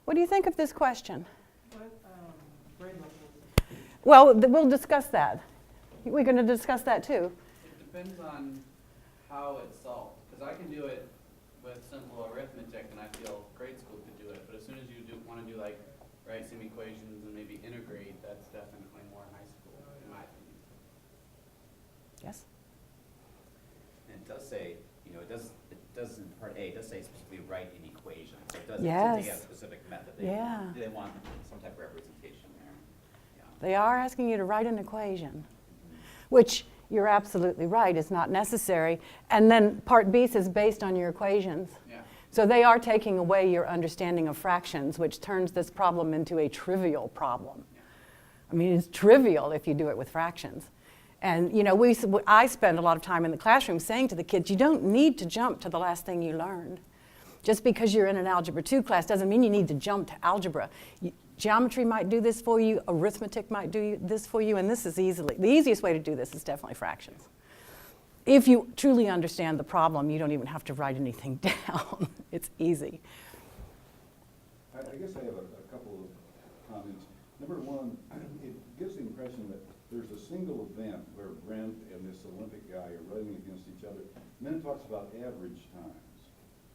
What do you think of this question? What grade levels? Well, we'll discuss that. We're going to discuss that too. It depends on how it's solved. Because I can do it with simple arithmetic, and I feel grade school could do it. But as soon as you want to do like write some equations and maybe integrate, that's definitely more high school, in my opinion. Yes? And it does say, you know, it does in part A, it does say specifically write an equation. So it does Yes. they have a specific method. Yeah. They want some type of representation there. Yeah. They are asking you to write an equation, which you're absolutely right is not necessary. And then part B says based on your equations. Yeah. So they are taking away your understanding of fractions, which turns this problem into a trivial problem. Yeah. I mean, it's trivial if you do it with fractions. And you know, I spend a lot of time in the classroom saying to the kids, you don't need to jump to the last thing you learned. Just because you're in an Algebra 2 class doesn't mean you need to jump to algebra. Geometry might do this for you, arithmetic might do this for you, and this is the easiest way to do this is definitely fractions. If you truly understand the problem, you don't even have to write anything down. It's easy. I guess I have a couple of comments. Number one, it gives the impression that there's a single event where Brent and this Olympic guy are running against each other, and then it talks about average times.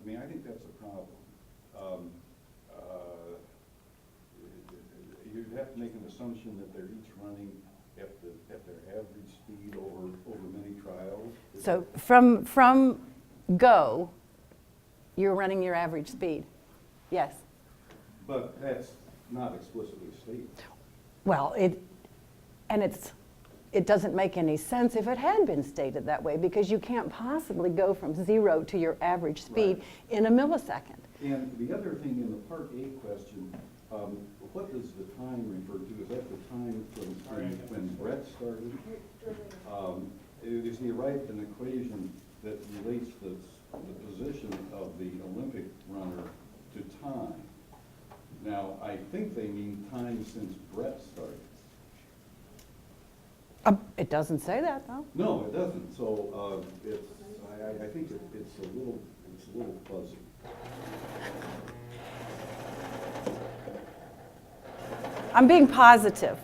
I mean, I think that's a problem. You'd have to make an assumption that they're each running at their average speed over many trials. So from go, you're running your average speed. Yes. But that's not explicitly stated. Well, it doesn't make any sense if it had been stated that way, because you can't possibly go from 0 to your average speed in a millisecond. And the other thing in the Part A question, what does the time refer to? Is that the time from when Brett started? Is he arrived an equation that relates the position of the Olympic runner to time? Now, I think they mean time since Brett started. It doesn't say that, though. No, it doesn't. So I think it's a little fuzzy. I'm being positive.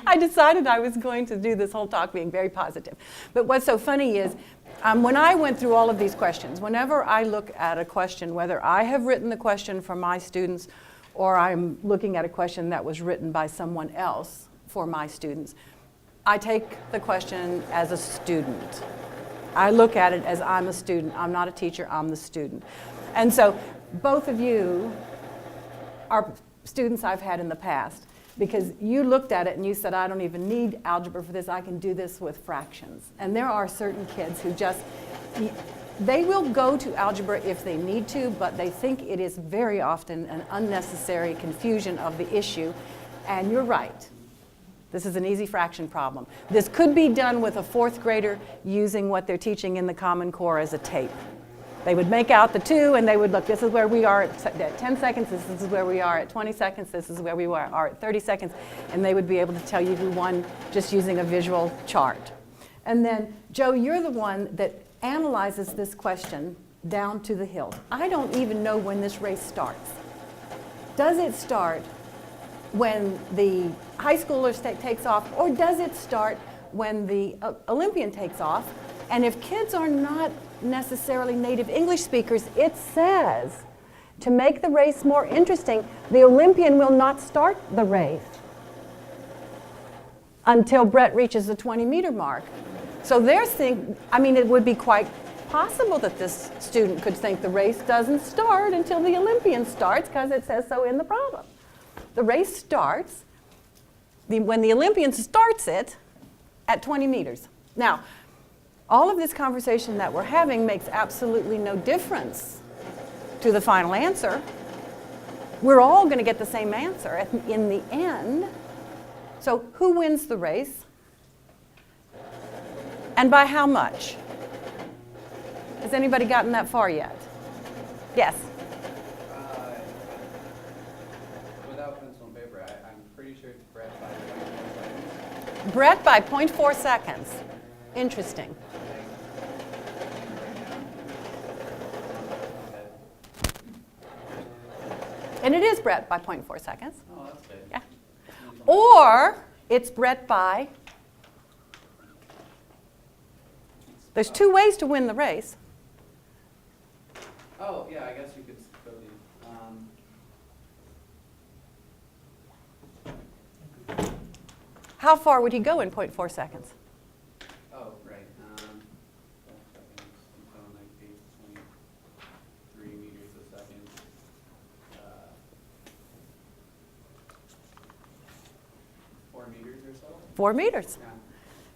I decided I was going to do this whole talk being very positive. But what's so funny is, when I went through all of these questions, whenever I look at a question, whether I have written the question for my students or I'm looking at a question that was written by someone else for my students, I take the question as a student. I look at it as I'm a student. I'm not a teacher, I'm the student. And so both of you are students I've had in the past, because you looked at it and you said, I don't even need algebra for this, I can do this with fractions. And there are certain kids who just, they will go to algebra if they need to, but they think it is very often an unnecessary confusion of the issue. And you're right. This is an easy fraction problem. This could be done with a 4th grader using what they're teaching in the Common Core as a tape. They would make out the 2 and they would look, this is where we are at 10 seconds, this is where we are at 20 seconds, this is where we are at 30 seconds, and they would be able to tell you who won just using a visual chart. And then, Joe, you're the one that analyzes this question down to the hill. I don't even know when this race starts. Does it start when the high schooler takes off, or does it start when the Olympian takes off? And if kids are not necessarily native English speakers, it says to make the race more interesting, the Olympian will not start the race until Brett reaches the 20-meter mark. So they're thinking, I mean, it would be quite possible that this student could think the race doesn't start until the Olympian starts, because it says so in the problem. The race starts when the Olympian starts it at 20 meters. Now, all of this conversation that we're having makes absolutely no difference to the final answer. We're all going to get the same answer in the end. So who wins the race? And by how much? Has anybody gotten that far yet? Yes? Without pencil and paper, I'm pretty sure it's Brett by 0.4 seconds. Brett by 0.4 seconds. Interesting. And it is bret by 0.4 seconds. Oh, that's good. Yeah. Or it's bret by, there's two ways to win the race. Oh, yeah, I guess you could go the, How far would he go in 0.4 seconds? oh, right, seconds, something like 8.3 meters a second. 4 meters or so? 4 meters. Yeah.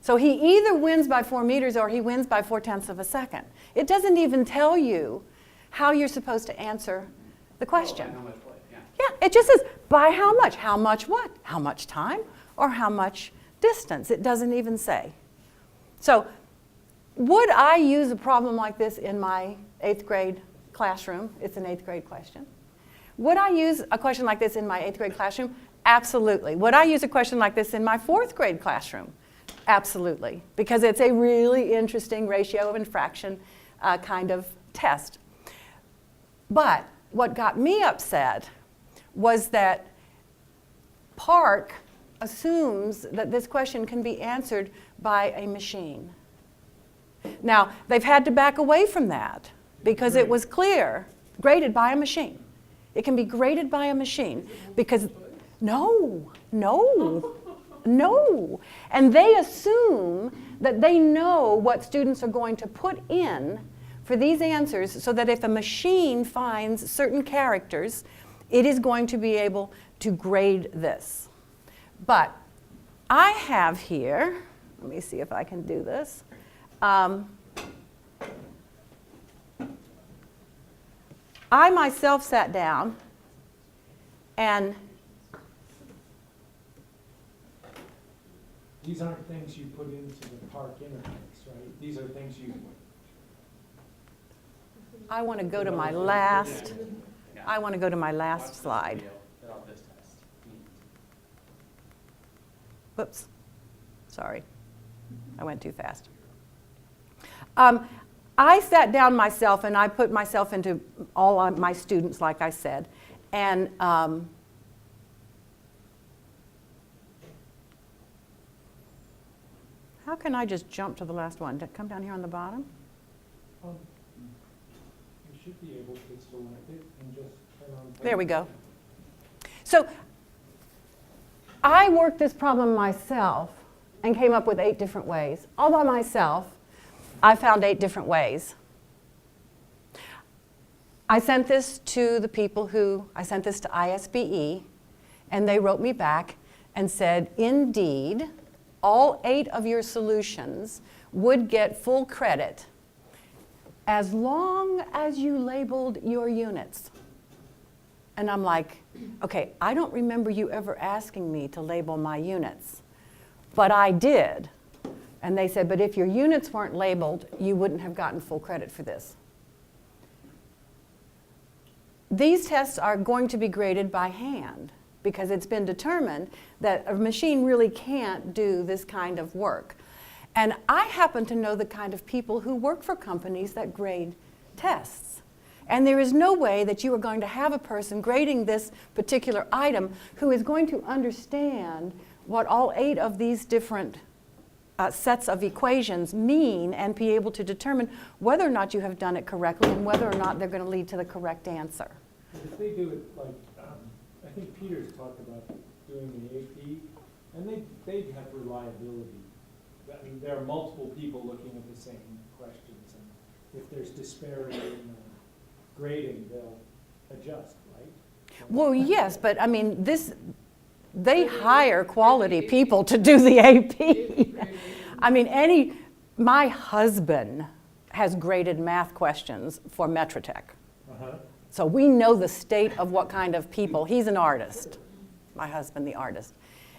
So he either wins by 4 meters or he wins by 4/10 of a second. It doesn't even tell you how you're supposed to answer the question. Oh, by how much what? Yeah. Yeah, it just says by how much? How much what? How much time or how much distance? It doesn't even say. So would I use a problem like this in my 8th grade classroom? It's an 8th grade question. Would I use a question like this in my 8th grade classroom? Absolutely. Would I use a question like this in my 4th grade classroom? Absolutely, because it's a really interesting ratio and fraction kind of test. But what got me upset was that PARCC assumes that this question can be answered by a machine. Now, they've had to back away from that because it was clear, graded by a machine. It can be graded by a machine because, no. And they assume that they know what students are going to put in for these answers so that if a machine finds certain characters, it is going to be able to grade this. But I have here, let me see if I can do this. I myself sat down and These aren't things you put into the PARCC interface, right? These are things you. I want to go to my last, Yeah. I want to go to my Watch last this slide. video about this test. Whoops, sorry, I went too fast. I sat down myself and I put myself into all my students, like I said, and how can I just jump to the last one? Come down here on the bottom? You should be able to select it and just turn on. There we go. So I worked this problem myself and came up with 8 different ways. All by myself, I found 8 different ways. I sent this to the people I sent this to ISBE, and they wrote me back and said, indeed, all 8 of your solutions would get full credit as long as you labeled your units. And I'm like, okay, I don't remember you ever asking me to label my units, but I did. And they said, but if your units weren't labeled, you wouldn't have gotten full credit for this. These tests are going to be graded by hand because it's been determined that a machine really can't do this kind of work. And I happen to know the kind of people who work for companies that grade tests. And there is no way that you are going to have a person grading this particular item who is going to understand what all 8 of these different sets of equations mean and be able to determine whether or not you have done it correctly and whether or not they're going to lead to the correct answer. If they do it like, I think Peter's talked about doing the AP, and they'd have reliability. I mean, there are multiple people looking at the same questions, and if there's disparity in grading, they'll adjust, right? Well, yes, but I mean, they hire quality people to do the AP. I mean, my husband has graded math questions for Metratech. So we know the state of what kind of people, he's an artist, my husband, the artist,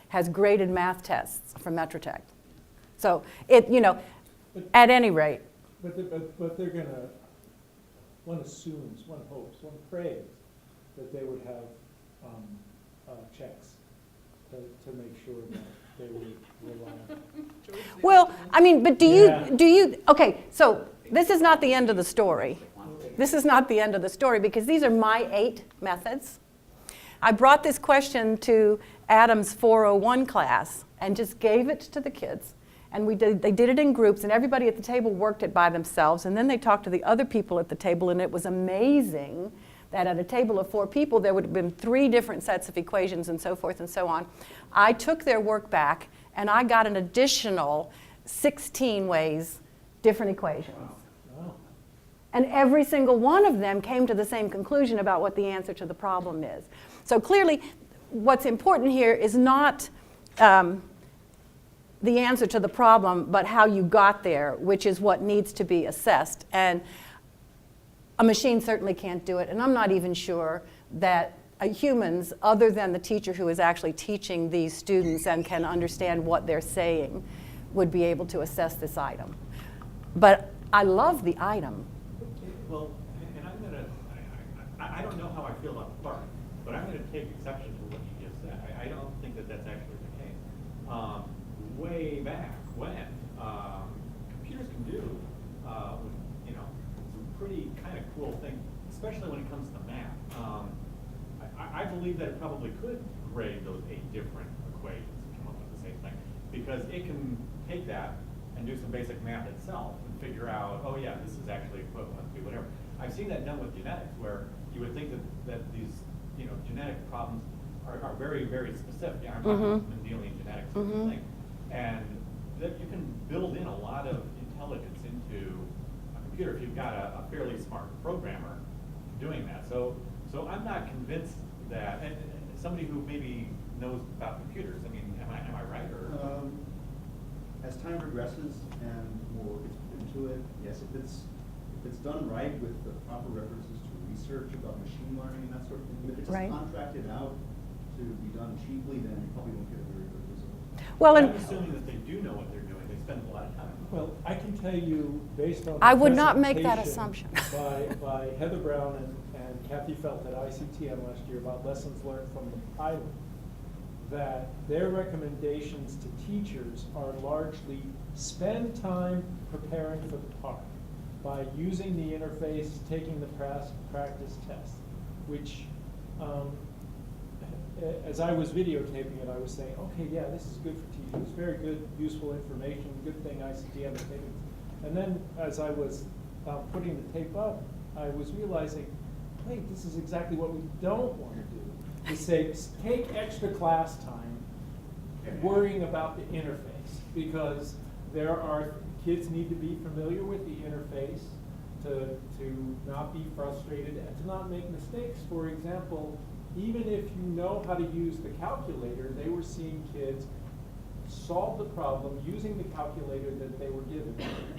has graded math tests for Metratech. So at any rate. But they're gonna, one assumes, one hopes, one prays that they would have checks to make sure that they were reliable. Well, I mean, but do you, okay, so this is not the end of the story. This is not the end of the story because these are my 8 methods. I brought this question to Adam's 401 class and just gave it to the kids. And they did it in groups, and everybody at the table worked it by themselves, and then they talked to the other people at the table, and it was amazing that at a table of 4 people, there would have been 3 different sets of equations and so forth and so on. I took their work back, and I got an additional 16 ways, different equations. Wow. And every single one of them came to the same conclusion about what the answer to the problem is. So clearly, what's important here is not the answer to the problem, but how you got there, which is what needs to be assessed. And a machine certainly can't do it, and I'm not even sure that humans, other than the teacher who is actually teaching these students and can understand what they're saying, would be able to assess this item. But I love the item. Well, and I'm gonna, I don't know how I feel about PARCC, but I'm gonna take exception to what you just said. I don't think that that's actually the case. Way back when, computers can do, you know, some pretty kind of cool things, especially when it comes to math. I believe that it probably could grade those 8 different equations and come up with the same thing, because it can take that and do some basic math itself and figure out, oh yeah, this is actually equivalent to whatever. I've seen that done with genetics, where you would think that these, you know, genetic problems are very, very specific. Yeah, I'm not Mendelian genetics sort of thing. And that you can build in a lot of intelligence into a computer if you've got a fairly smart programmer doing that. So I'm not convinced that, and somebody who maybe knows about computers, I mean, am I right, or? As time progresses and more gets put into it, yes, if it's done right with the proper references to research about machine learning and that sort of thing, if it's just contracted out to be done cheaply, then you probably won't get a very good result. Well, I'm and assuming that they do know what they're doing. They spend a lot of time. Well, I can tell you, based on the I would not make that presentation assumption. by Heather Brown and Kathy Felt at ICTM last year about lessons learned from the pilot, that their recommendations to teachers are largely spend time preparing for the PARCC by using the interface, taking the practice test, which, as I was videotaping it, I was saying, okay, yeah, this is good for teachers, very good, useful information, good thing ICTM is taking. And then as I was putting the tape up, I was realizing, wait, this is exactly what we don't want to do. To say, take extra class time worrying about the interface, because kids need to be familiar with the interface to not be frustrated and to not make mistakes. For example, even if you know how to use the calculator, they were seeing kids solve the problem using the calculator that they were given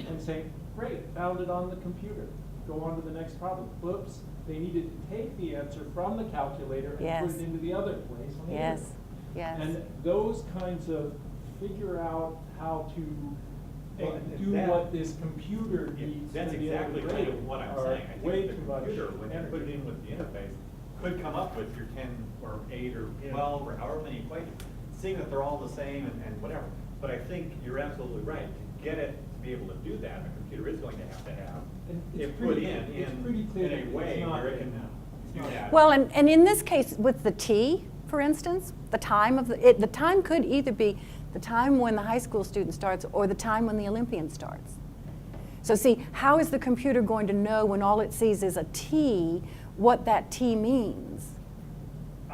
and saying, great, found it on the computer, go on to the next problem. Oops, they needed to take the answer from the calculator and put it into the other place on the internet. Yes. And those kinds of figure out how to do that, what this computer needs that's to be exactly able to kind grade of what I'm are saying. I way think too the much computer, when you put it energy. in with the interface, could come up with your 10 or 8 or 12 or however many equations, seeing that they're all the same and whatever. But I think you're absolutely right. To get it to be able to do that, the computer is going to have And it put in a way it's not where it can now. do that. Well, and in this case, with the T, for instance, the time of the time could either be the time when the high school student starts or the time when the Olympian starts. So see, how is the computer going to know when all it sees is a T, what that T means?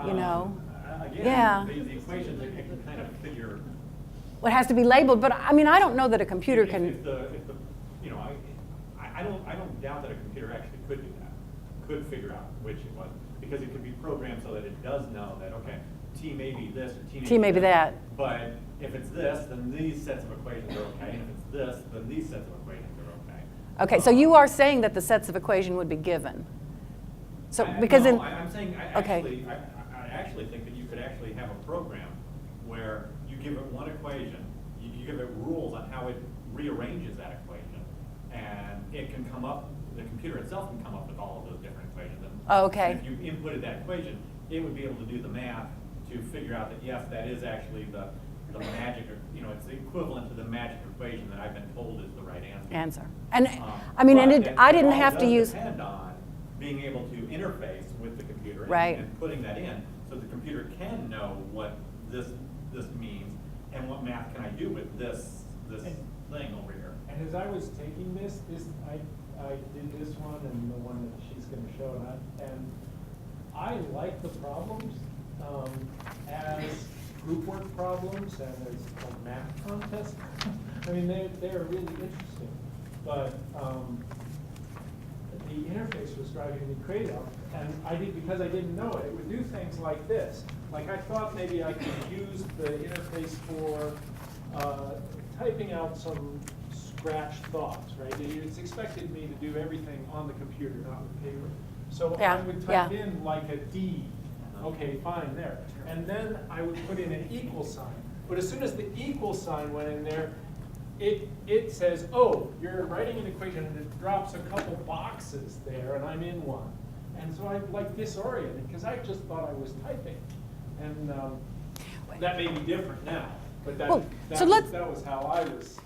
You know? Again, Yeah. the equations, it can kind of figure. Well, it has to be labeled, but I mean, I don't know that a computer If can. you know, I don't doubt that a computer actually could do that, could figure out which it was, because it could be programmed so that it does know that, okay, T may be this or T may be that. But if it's this, then these sets of equations are okay, and if it's this, then these sets of equations are okay. Okay, so you are saying that the sets of equation would be given. So because no, in I'm saying I actually think that you could actually have a program where you give it one equation, you give it rules on how it rearranges that equation, and it can come up. The computer itself can come up with all of those different equations. And Oh, okay. if you inputted that equation, it would be able to do the math to figure out that yes, that is actually the magic, you know, it's the equivalent to the magic equation that I've been told is the right answer. And I mean, and I didn't have to use. Depend on being able to interface with the computer Right. and putting that in, so the computer can know what this means, and what math can I do with this thing over here. And as I was taking this, I did this one and the one that she's going to show, and I like the problems as group work problems and as like math contests. I mean, they're really interesting, but the interface was driving me crazy. And because I didn't know it, it would do things like this. Like I thought maybe I could use the interface for typing out some scratch thoughts, right? It's expected me to do everything on the computer, not with paper. So Yeah, I would yeah. type in like a D. Okay, fine, there. And then I would put in an equal sign. But as soon as the equal sign went in there, it says, oh, you're writing an equation, and it drops a couple boxes there, and I'm in one. And so I'm like disoriented, because I just thought I was typing. And that may be different now, but that was how I was.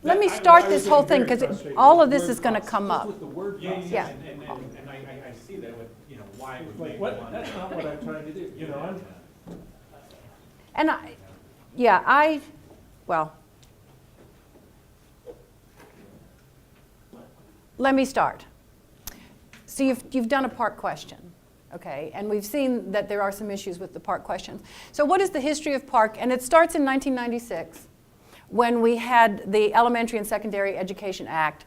Let me I start was this whole getting thing, very because frustrated all with of this word is going to process. come Just up. with the word Yeah, process. Yeah. And I see that with, why it would Like, make what? one. That's not what I'm trying to do. And well, let me start. So you've done a PARCC question, okay? And we've seen that there are some issues with the PARCC questions. So what is the history of PARCC? And it starts in 1996 when we had the Elementary and Secondary Education Act,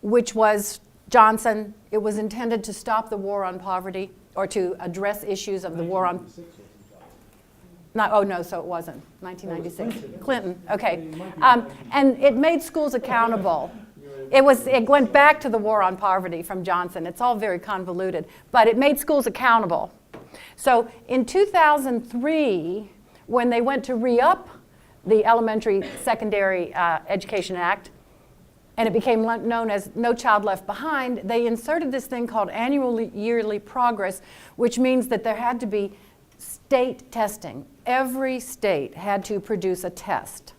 which was Johnson. It was intended to stop the war on poverty or to address issues of the war on... So it wasn't, 1996. Clinton, okay. And it made schools accountable. It went back to the war on poverty from Johnson. It's all very convoluted, but it made schools accountable. So in 2003, when they went to re-up the Elementary Secondary Education Act, and it became known as No Child Left Behind, they inserted this thing called annual yearly progress, which means that there had to be state testing. Every state had to produce a test.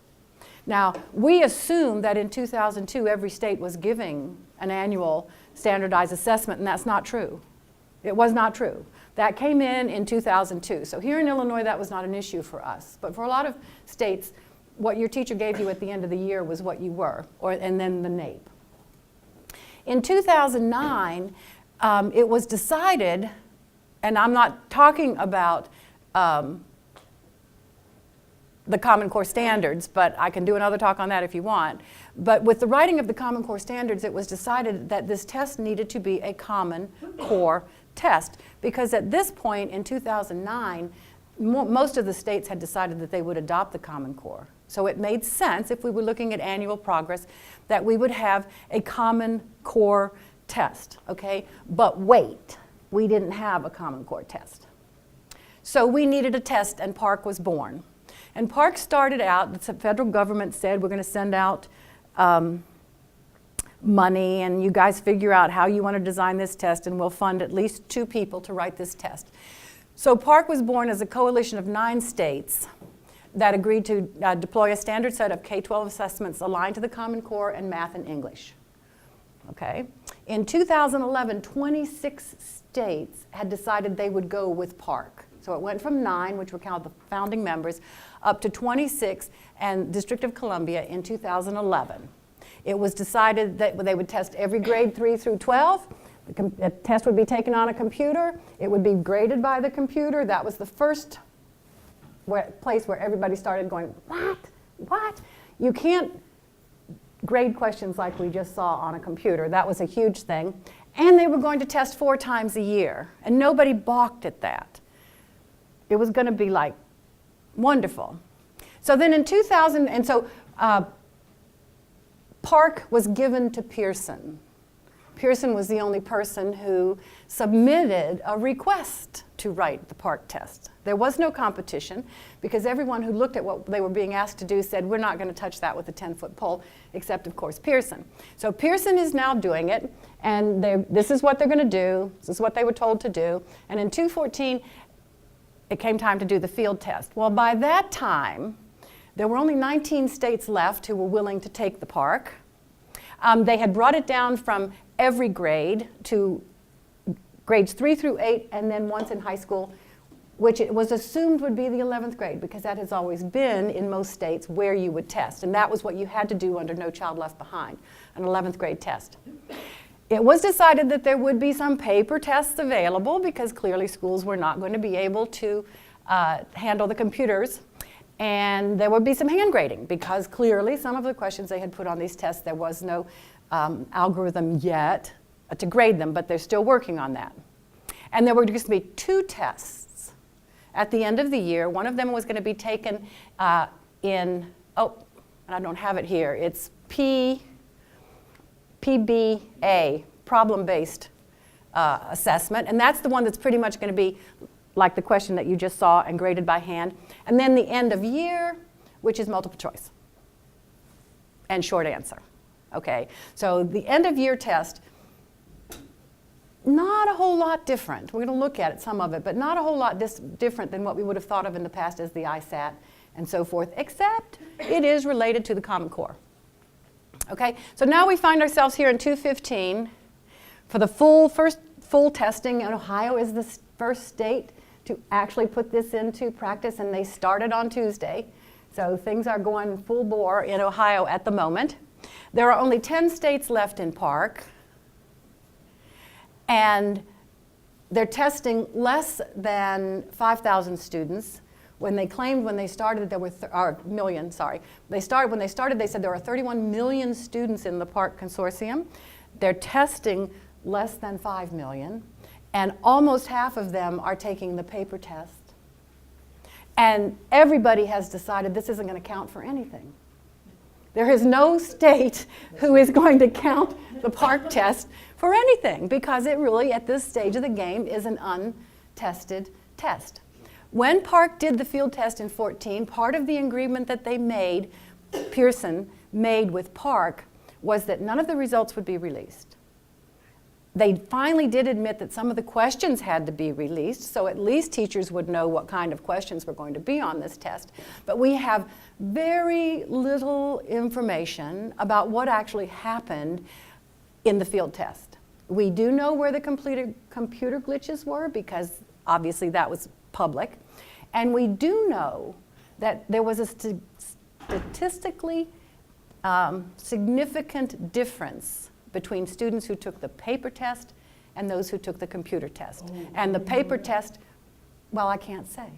Now, we assumed that in 2002, every state was giving an annual standardized assessment, and that's not true. It was not true. That came in 2002. So here in Illinois, that was not an issue for us. But for a lot of states, what your teacher gave you at the end of the year was what you were, and then the NAEP. In 2009, it was decided, and I'm not talking about the Common Core Standards, but I can do another talk on that if you want. But with the writing of the Common Core Standards, it was decided that this test needed to be a Common Core test, because at this point in 2009, most of the states had decided that they would adopt the Common Core. So it made sense, if we were looking at annual progress, that we would have a Common Core test, okay? But wait, we didn't have a Common Core test. So we needed a test, and PARCC was born. And PARCC started out, the federal government said, we're going to send out money, and you guys figure out how you want to design this test, and we'll fund at least 2 people to write this test. So PARCC was born as a coalition of 9 states that agreed to deploy a standard set of K-12 assessments aligned to the Common Core and math and English. Okay. In 2011, 26 states had decided they would go with PARCC. So it went from 9, which were kind of the founding members, up to 26, and District of Columbia in 2011. It was decided that they would test every grade 3 through 12. The test would be taken on a computer. It would be graded by the computer. That was the first place where everybody started going, what? What? You can't grade questions like we just saw on a computer. That was a huge thing. And they were going to test 4 times a year, and nobody balked at that. It was going to be like wonderful. So then in 2000, and so PARCC was given to Pearson. Pearson was the only person who submitted a request to write the PARCC test. There was no competition, because everyone who looked at what they were being asked to do said, we're not going to touch that with a 10-foot pole, except, of course, Pearson. So Pearson is now doing it, and this is what they're going to do. This is what they were told to do. And in 2014, it came time to do the field test. Well, by that time, there were only 19 states left who were willing to take the PARCC. They had brought it down from every grade to grades 3 through 8, and then once in high school, which it was assumed would be the 11th grade because that has always been in most states where you would test. And that was what you had to do under No Child Left Behind, an 11th grade test. It was decided that there would be some paper tests available because clearly schools were not going to be able to handle the computers. And there would be some hand grading because clearly some of the questions they had put on these tests, there was no algorithm yet to grade them, but they're still working on that. And there were just going to be 2 tests at the end of the year. One of them was going to be taken and I don't have it here. It's PBA, problem-based assessment. And that's the one that's pretty much going to be like the question that you just saw and graded by hand. And then the end of year, which is multiple choice and short answer. Okay, so the end of year test, not a whole lot different. We're going to look at it, some of it, but not a whole lot different than what we would have thought of in the past as the ISAT and so forth, except it is related to the Common Core. Okay, so now we find ourselves here in 215 for the first full testing, and Ohio is the first state to actually put this into practice, and they started on Tuesday. So things are going full bore in Ohio at the moment. There are only 10 states left in PARCC. And they're testing less than 5,000 students. When they claimed when they started there were, million, sorry. When they started, they said there are 31 million students in the PARCC consortium. They're testing less than 5 million. And almost half of them are taking the paper test. And everybody has decided this isn't going to count for anything. There is no state who is going to count the PARCC test for anything because it really, at this stage of the game, is an untested test. When PARCC did the field test in 14, part of the agreement that they made, Pearson made with PARCC, was that none of the results would be released. They finally did admit that some of the questions had to be released, so at least teachers would know what kind of questions were going to be on this test. But we have very little information about what actually happened in the field test. We do know where the computer glitches were because obviously that was public. And we do know that there was a statistically significant difference between students who took the paper test and those who took the computer test. And the paper test, well, I can't say.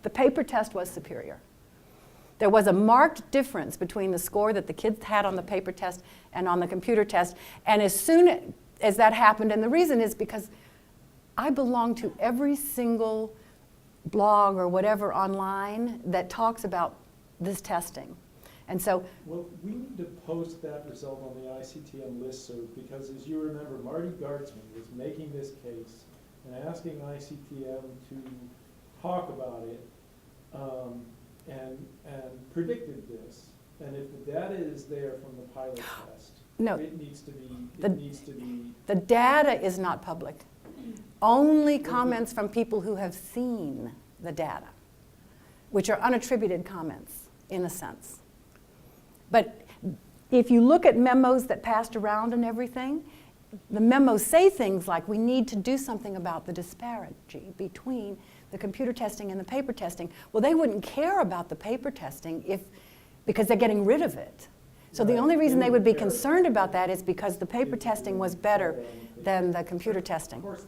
The paper test was superior. There was a marked difference between the score that the kids had on the paper test and on the computer test. And as soon as that happened, and the reason is because I belong to every single blog or whatever online that talks about this testing. And so, well, we need to post that result on the ICTM listserv because, as you remember, Marty Gartzman was making this case and asking ICTM to talk about it and predicted this. And if the data is there from the pilot test, no, it needs to be. The data is not public. Only comments from people who have seen the data, which are unattributed comments in a sense. But if you look at memos that passed around and everything, the memos say things like we need to do something about the disparity between the computer testing and the paper testing. Well, they wouldn't care about the paper testing because they're getting rid of it. So the only reason they would be concerned about that is because the paper testing was better than the computer testing. Of course.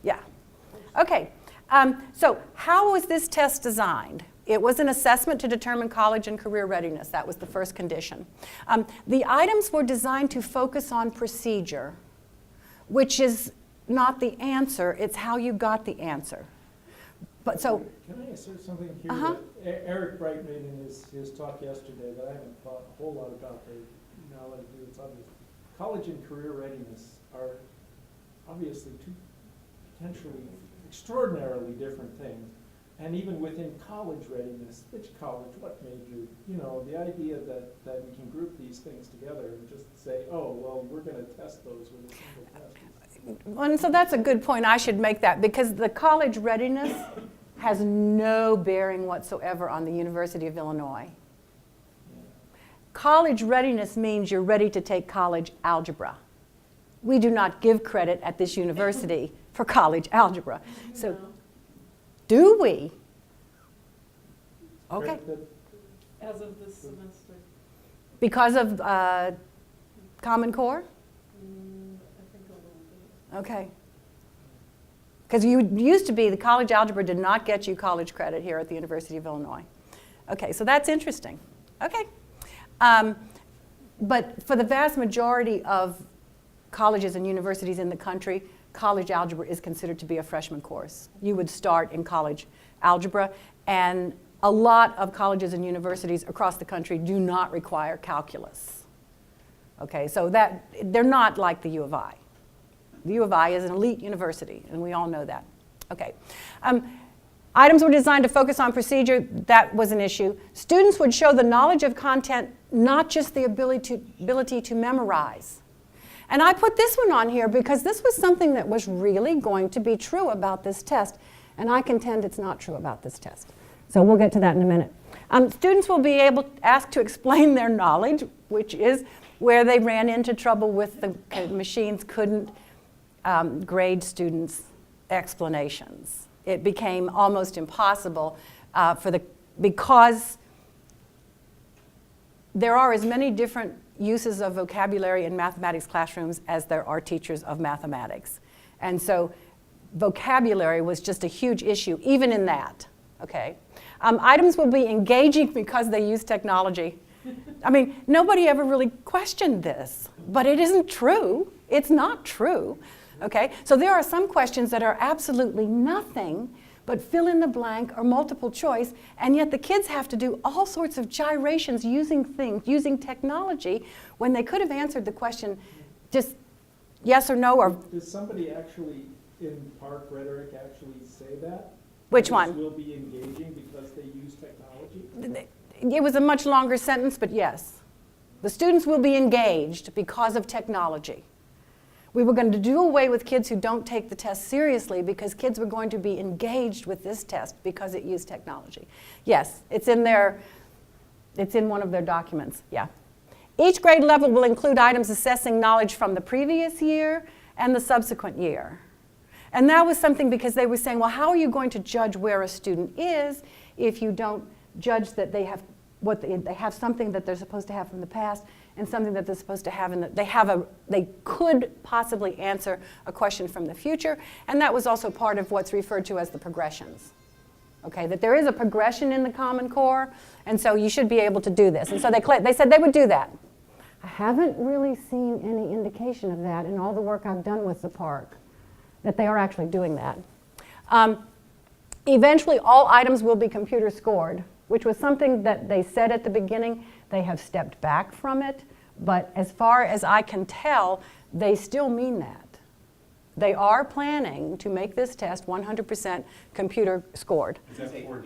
Yeah. Okay. So how was this test designed? It was an assessment to determine college and career readiness. That was the first condition. The items were designed to focus on procedure, which is not the answer, it's how you got the answer. But so, can I assert something here that Eric Bright made in his talk yesterday that I haven't thought a whole lot about, but now that I do, it's obvious. College and career readiness are obviously two potentially extraordinarily different things. And even within college readiness, which college, what major, the idea that we can group these things together and just say, oh, well, we're going to test those with a single test. And so that's a good point. I should make that because the college readiness has no bearing whatsoever on the University of Illinois. Yeah. College readiness means you're ready to take college algebra. we do not give credit at this university for college algebra. So, do we? Okay. As of this semester, Because of Common Core? I think a little bit. Okay. Because you used to be, the college algebra did not get you college credit here at the University of Illinois. Okay, so that's interesting. Okay. But for the vast majority of colleges and universities in the country, college algebra is considered to be a freshman course. You would start in college algebra, and a lot of colleges and universities across the country do not require calculus. Okay, so that they're not like the U of I. The U of I is an elite university, and we all know that. Okay. Items were designed to focus on procedure. That was an issue. Students would show the knowledge of content, not just the ability to memorize. And I put this one on here because this was something that was really going to be true about this test, and I contend it's not true about this test. So we'll get to that in a minute. Students will be asked to explain their knowledge, which is where they ran into trouble with the machines couldn't grade students' explanations. It became almost impossible because there are as many different uses of vocabulary in mathematics classrooms as there are teachers of mathematics. And so vocabulary was just a huge issue, even in that, okay? Items will be engaging because they use technology. I mean, nobody ever really questioned this, but it isn't true. It's not true. Okay, so there are some questions that are absolutely nothing but fill in the blank or multiple choice, and yet the kids have to do all sorts of gyrations using technology when they could have answered the question just yes or no or. Does somebody actually in PARCC rhetoric actually say that? Which one? Will be engaging because they use technology? It was a much longer sentence, but yes. The students will be engaged because of technology. We were going to do away with kids who don't take the test seriously because kids were going to be engaged with this test because it used technology. Yes, it's in one of their documents, yeah. Each grade level will include items assessing knowledge from the previous year and the subsequent year. And that was something because they were saying, well, how are you going to judge where a student is if you don't judge that they have they have something that they're supposed to have from the past and something that they're supposed to have they could possibly answer a question from the future, and that was also part of what's referred to as the progressions. Okay, that there is a progression in the Common Core, and so you should be able to do this. And so they said they would do that. I haven't really seen any indication of that in all the work I've done with the PARCC, that they are actually doing that. Eventually, all items will be computer scored, which was something that they said at the beginning. They have stepped back from it, but as far as I can tell, they still mean that. They are planning to make this test 100% computer scored. Is that for,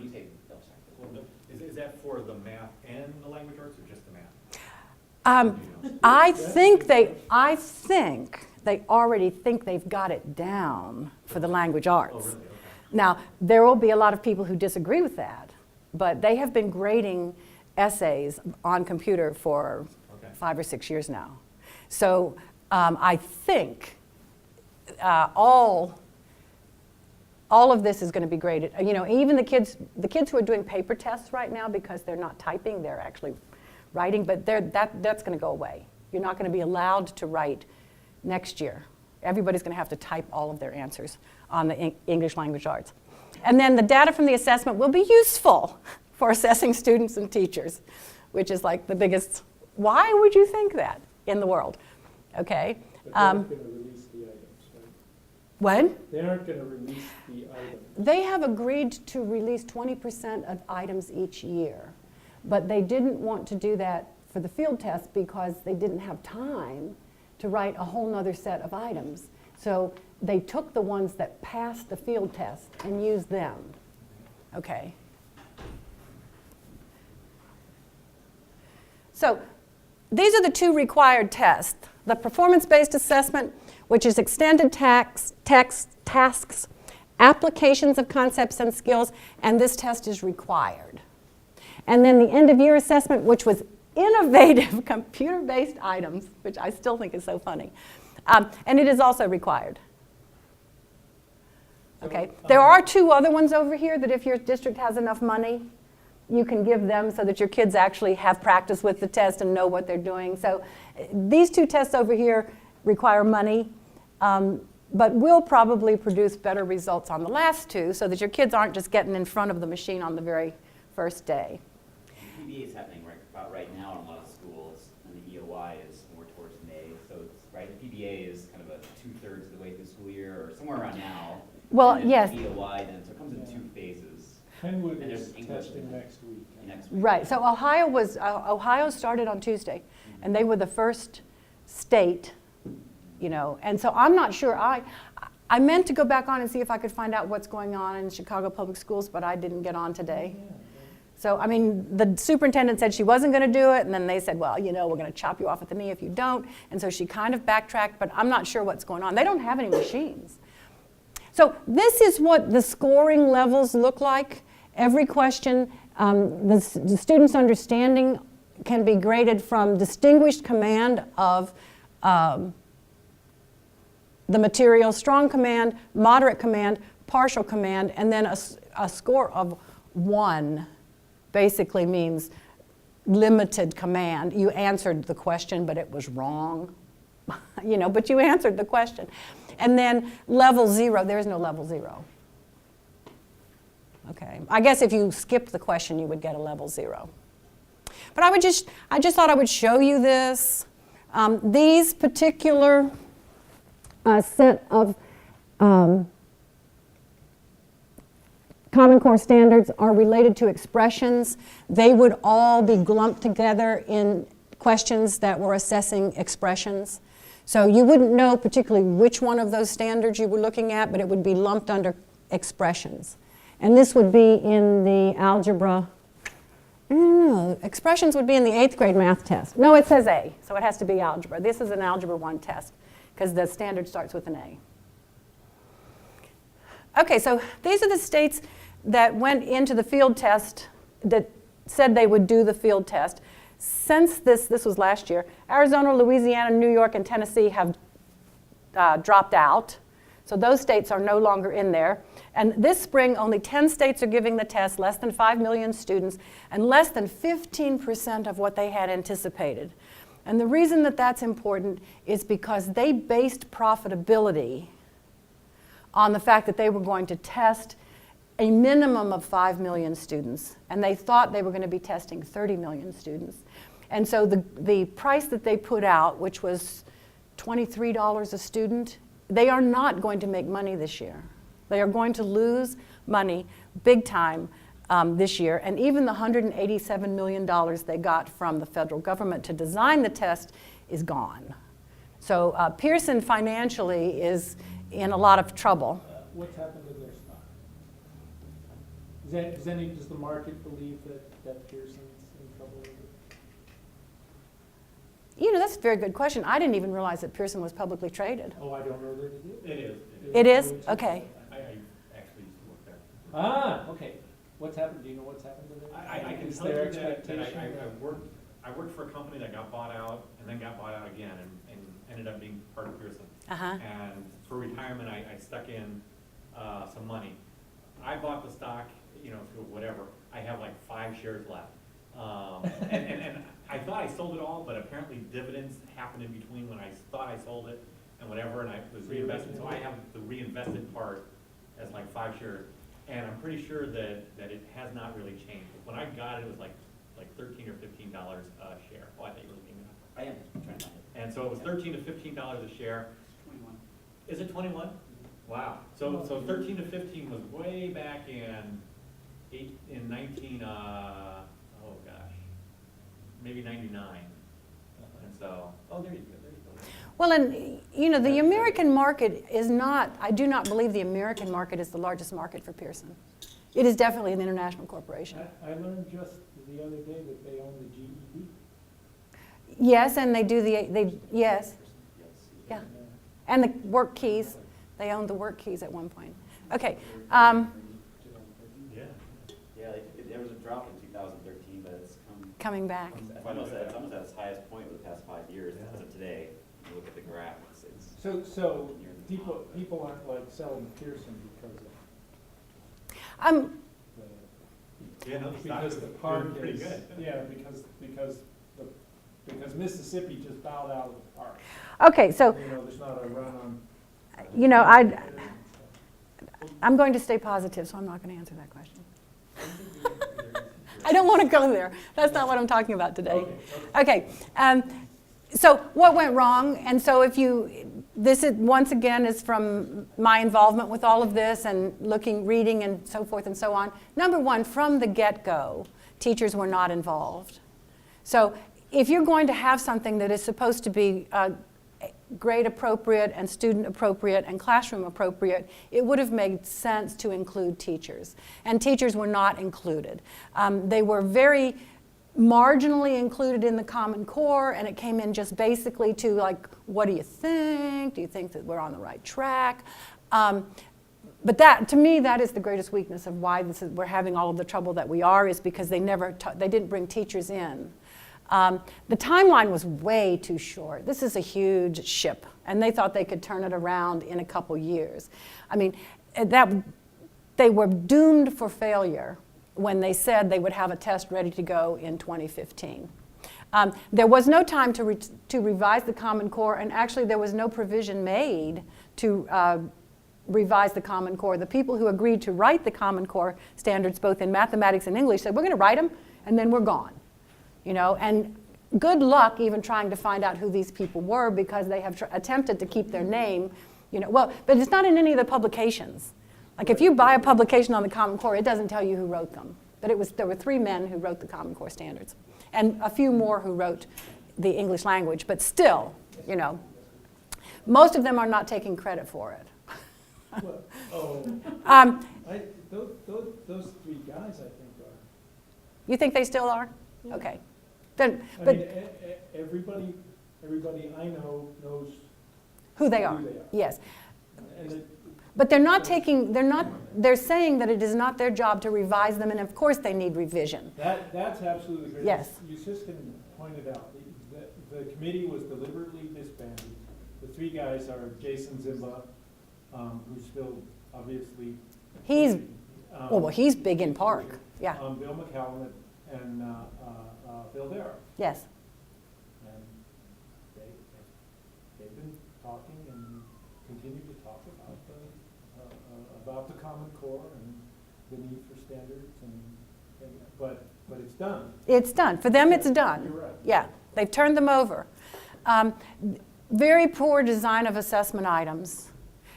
is that for the math and the language arts, or just the math? I think they already think they've got it down for the language arts. Oh, really? Okay. Now, there will be a lot of people who disagree with that, but they have been grading essays on computer for 5 or 6 years now. So I think all of this is going to be graded. You know, even the kids who are doing paper tests right now, because they're not typing, they're actually writing, but that's going to go away. You're not going to be allowed to write next year. Everybody's going to have to type all of their answers on the English language arts. And then the data from the assessment will be useful for assessing students and teachers, which is like the biggest, why would you think that in the world? Okay. But they aren't going to release the items, right? When? They aren't going to release the items. They have agreed to release 20% of items each year, but they didn't want to do that for the field test because they didn't have time to write a whole nother set of items. So they took the ones that passed the field test and used them. Okay. So these are the 2 required tests. The performance-based assessment, which is extended tasks, applications of concepts and skills, and this test is required. And then the end-of-year assessment, which was innovative computer-based items, which I still think is so funny. And it is also required. So, Okay. There are 2 other ones over here that if your district has enough money, you can give them so that your kids actually have practice with the test and know what they're doing. So these 2 tests over here require money, but will probably produce better results on the last 2 so that your kids aren't just getting in front of the machine on the very first day. PBA is happening about right now in a lot of schools, and the EOI is more towards May. So it's right. The PBA is kind of a 2/3 of the way through the school year, or somewhere around now. Well, and then yes. EOI then, so it comes in 2 phases. Kenwood And is there's English testing next week. Next week. Right. So Ohio started on Tuesday, and they were the first state, you know. And so I'm not sure. I meant to go back on and see if I could find out what's going on in Chicago Public Schools, but I didn't get on today. So, I mean, the superintendent said she wasn't going to do it, and then they said, well, you know, we're going to chop you off at the knee if you don't. And so she kind of backtracked, but I'm not sure what's going on. They don't have any machines. So this is what the scoring levels look like. Every question, the student's understanding can be graded from distinguished command of the material, strong command, moderate command, partial command, and then a score of 1 basically means limited command. You answered the question, but it was wrong. You know, but you answered the question. And then level 0, there is no level 0. Okay, I guess if you skipped the question, you would get a level 0. But I just thought I would show you this. These particular set of Common Core standards are related to expressions. They would all be lumped together in questions that were assessing expressions. So you wouldn't know particularly which one of those standards you were looking at, but it would be lumped under expressions. And this would be in the algebra, I don't know, expressions would be in the 8th grade math test. No, it says A, so it has to be algebra. This is an algebra 1 test because the standard starts with an A. Okay, so these are the states that went into the field test, that said they would do the field test. Since this was last year, Arizona, Louisiana, New York, and Tennessee have dropped out. So those states are no longer in there. And this spring, only 10 states are giving the test, less than 5 million students, and less than 15% of what they had anticipated. And the reason that that's important is because they based profitability on the fact that they were going to test a minimum of 5 million students, and they thought they were going to be testing 30 million students. And so the price that they put out, which was $23 a student, they are not going to make money this year. They are going to lose money big time this year, and even the $187 million they got from the federal government to design the test is gone. So Pearson financially is in a lot of trouble. What's happened to their stock? Does the market believe that Pearson's in trouble with it? You know, that's a very good question. I didn't even realize that Pearson was publicly traded. Oh, I don't know that it is. It is. It is? Okay. I actually used to work there. Ah, okay. What's happened? Do you know what's happened to them? I can Is tell you their that expectation? I worked for a company that got bought out and then got bought out again and ended up being part of Pearson. Uh-huh. And for retirement, I stuck in some money. I bought the stock, you know, through whatever. I have like 5 shares left. And I thought I sold it all, but apparently dividends happened in between when I thought I sold it and whatever, and I was reinvested. So I have the reinvested part as like 5 shares. And I'm pretty sure that it has not really changed. When I got it, it was like $13 or $15 a share. Oh, I thought you were looking at it. I am trying to find it. And so it was $13 to $15 a share. 21. Is it 21? Wow. So 13 to 15 was way back in 19, oh gosh, maybe 99. And so, oh, there you go. Well, and you know, the American market is not, I do not believe the American market is the largest market for Pearson. It is definitely an international corporation. I learned just the other day that they own the GED. Yes, and they do yes, yeah. And the work keys, they owned the work keys at one point. Okay. Yeah. Yeah, there was a drop in 2013, but it's Coming back. it's almost at its highest point over the past 5 years as of today. You look at the graph, it's So people aren't like selling Pearson because of Yeah, no, the stock because is the park doing pretty is, good. yeah, because Mississippi just bowed out of the park. Okay, so, You know, there's not a run on. you know, I'm going to stay positive, so I'm not going to answer that question. I don't want to go there. That's not what I'm talking about today. Okay. So what went wrong? And so this is once again is from my involvement with all of this and reading and so forth and so on. Number one, from the get-go, teachers were not involved. So if you're going to have something that is supposed to be grade appropriate and student appropriate and classroom appropriate, it would have made sense to include teachers. And teachers were not included. They were very marginally included in the Common Core, and it came in just basically to like, what do you think? Do you think that we're on the right track? But that, to me, that is the greatest weakness of why we're having all of the trouble that we are, is because they didn't bring teachers in. The timeline was way too short. This is a huge ship, and they thought they could turn it around in a couple years. I mean, they were doomed for failure when they said they would have a test ready to go in 2015. There was no time to revise the Common Core, and actually there was no provision made to revise the Common Core. The people who agreed to write the Common Core standards, both in mathematics and English, said, we're going to write them, and then we're gone. You know, and good luck even trying to find out who these people were, because they have attempted to keep their name, you know, well, but it's not in any of the publications. Like if you buy a publication on the Common Core, it doesn't tell you who wrote them. But there were 3 men who wrote the Common Core standards, and a few more who wrote the English language, but still, you know, most of them are not taking credit for it. Those 3 guys, I think, are. You think they still are? Okay. Then, I but mean, everybody I know knows who they are. who they are. Yes. And But they're saying that it is not their job to revise them, and of course they need revision. that's absolutely great. Yes. Eusiskin pointed out the committee was deliberately disbanded. The 3 guys are Jason Zimba, who's still obviously. He's big in PARCC. Yeah. Bill McCallum and Phil Darrow. Yes. And they've been talking and continue to talk about the Common Core and the need for standards, but it's done. It's done. For them, it's done. You're right. Yeah. They've turned them over. Very poor design of assessment items.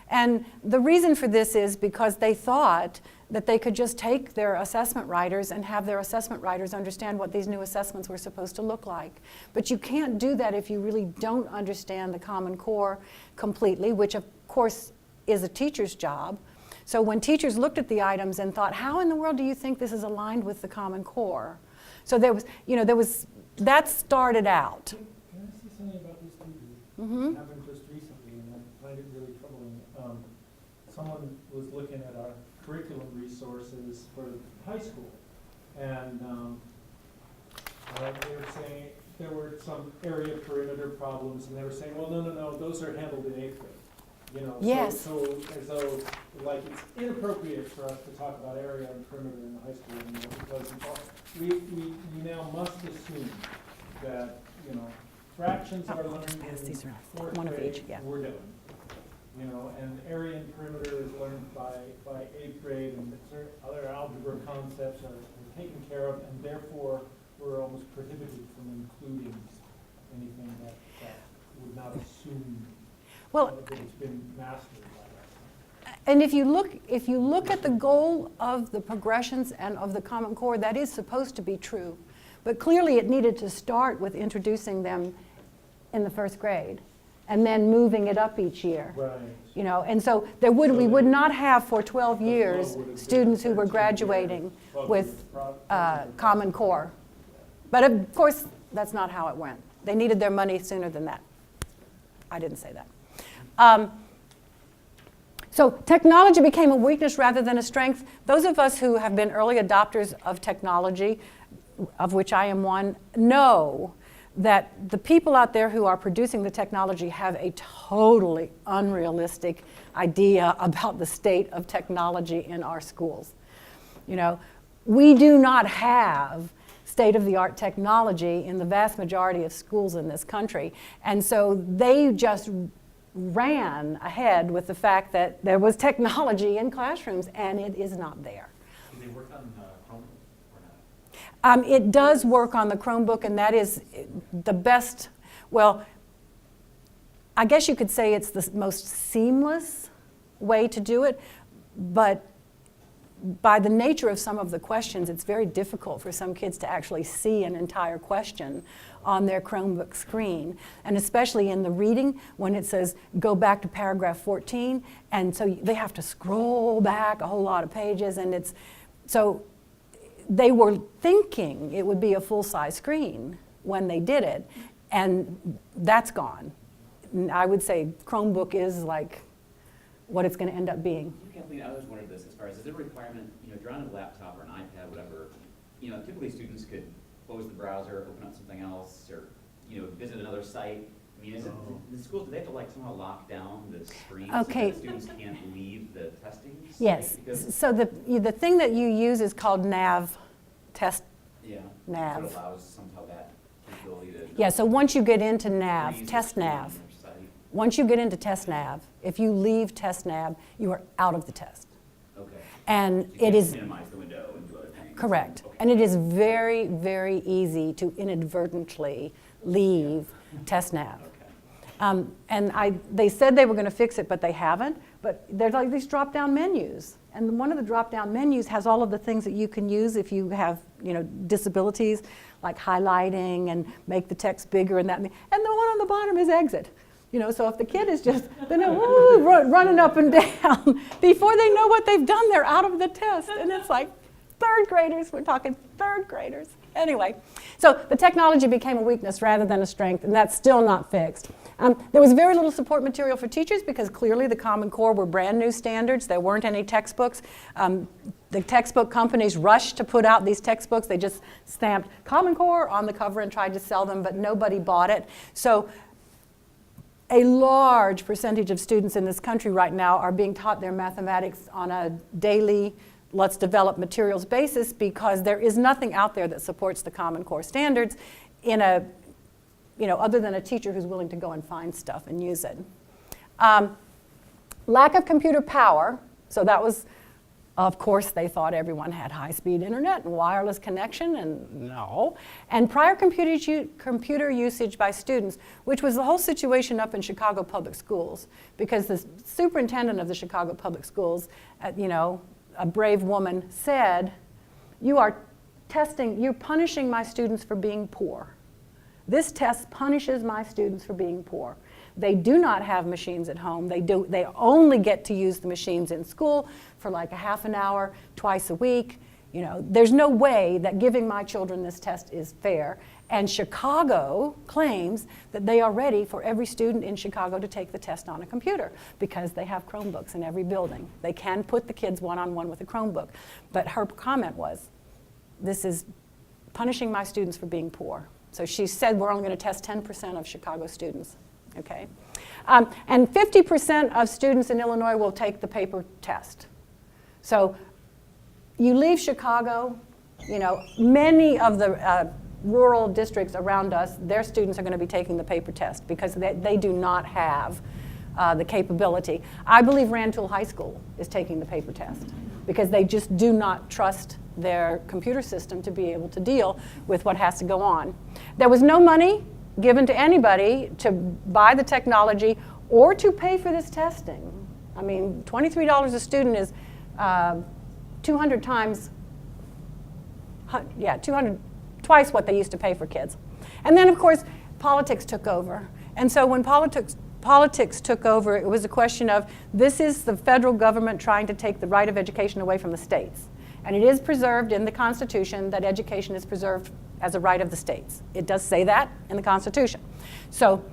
And the reason for this is because they thought that they could just take their assessment writers and have their assessment writers understand what these new assessments were supposed to look like. But you can't do that if you really don't understand the Common Core completely, which of course is a teacher's job. So when teachers looked at the items and thought, how in the world do you think this is aligned with the Common Core? So that started out. Can I say something about this too? Mm-hmm. It happened just recently, and I find it really troubling. Someone was looking at our curriculum resources for high school, and they were saying there were some area perimeter problems, and they were saying, well, no, those are handled in 8th grade. You know, Yes. so as though like it's inappropriate for us to talk about area and perimeter in the high school anymore, because we now must assume that, you know, fractions are learned Pass in these around. 4th One of grade, each, yeah. we're done. You know, and area and perimeter is learned by 8th grade, and certain other algebra concepts are taken care of, and therefore we're almost prohibited from including anything that would not assume that it's been mastered by us. And if you look at the goal of the progressions and of the Common Core, that is supposed to be true. But clearly it needed to start with introducing them in the 1st grade and then moving it up each year. Right. You know, and so we would not have for 12 years students who were graduating with Common Core. But of course, that's not how it went. They needed their money sooner than that. I didn't say that. So technology became a weakness rather than a strength. Those of us who have been early adopters of technology, of which I am one, know that the people out there who are producing the technology have a totally unrealistic idea about the state of technology in our schools. You know, we do not have state-of-the-art technology in the vast majority of schools in this country. And so they just ran ahead with the fact that there was technology in classrooms, and it is not there. Do they work on Chrome or not? It does work on the Chromebook, and that is the best, well, I guess you could say it's the most seamless way to do it, but by the nature of some of the questions, it's very difficult for some kids to actually see an entire question on their Chromebook screen. And especially in the reading, when it says, go back to paragraph 14, and so they have to scroll back a whole lot of pages, and it's, so they were thinking it would be a full-size screen when they did it, and that's gone. I would say Chromebook is like what it's going to end up being. Kathleen, I always wondered this as far as, is there a requirement, you know, if you're on a laptop or an iPad, whatever, you know, typically students could close the browser, open up something else, or, you know, visit another site. I mean, is it, the schools, do they have to like somehow lock down the screen Okay. so that students can't leave the testing site? Yes, Because, so the thing that you use is called nav, test yeah, nav. so it allows somehow that capability to. Yeah, so once you get into nav, freeze the test screen on nav, their site. once you get into test nav, if you leave test nav, you are out of the test. Okay. And So you it can't is minimize the window and do other things. correct. Okay. And it is very, very easy to inadvertently leave test nav. Okay. And they said they were going to fix it, but they haven't. But there's like these drop-down menus. And one of the drop-down menus has all of the things that you can use if you have, you know, disabilities, like highlighting and make the text bigger and that. And the one on the bottom is exit. You know, so if the kid is just running up and down, before they know what they've done, they're out of the test. And it's like third graders, we're talking third graders. Anyway, so the technology became a weakness rather than a strength, and that's still not fixed. There was very little support material for teachers because clearly the Common Core were brand new standards. There weren't any textbooks. The textbook companies rushed to put out these textbooks. They just stamped Common Core on the cover and tried to sell them, but nobody bought it. So a large percentage of students in this country right now are being taught their mathematics on a daily, let's develop materials basis because there is nothing out there that supports the Common Core standards in a, you know, other than a teacher who's willing to go and find stuff and use it. Lack of computer power, so that was, of course, they thought everyone had high-speed internet and wireless connection, and no. And prior computer usage by students, which was the whole situation up in Chicago Public Schools, because the superintendent of the Chicago Public Schools, you know, a brave woman, said, you're punishing my students for being poor. This test punishes my students for being poor. They do not have machines at home. They only get to use the machines in school for like a half an hour, twice a week. You know, there's no way that giving my children this test is fair. And Chicago claims that they are ready for every student in Chicago to take the test on a computer because they have Chromebooks in every building. They can put the kids one-on-one with a Chromebook. But her comment was, this is punishing my students for being poor. So she said we're only going to test 10% of Chicago students. Okay, and 50% of students in Illinois will take the paper test. So you leave Chicago, you know, many of the rural districts around us, their students are going to be taking the paper test because they do not have the capability. I believe Rantoul High School is taking the paper test because they just do not trust their computer system to be able to deal with what has to go on. There was no money given to anybody to buy the technology or to pay for this testing. I mean, $23 a student is 200 times, yeah, 200, twice what they used to pay for kids. And then, of course, politics took over. And so when politics took over, it was a question of, this is the federal government trying to take the right of education away from the states. And it is preserved in the Constitution that education is preserved as a right of the states. It does say that in the Constitution. So,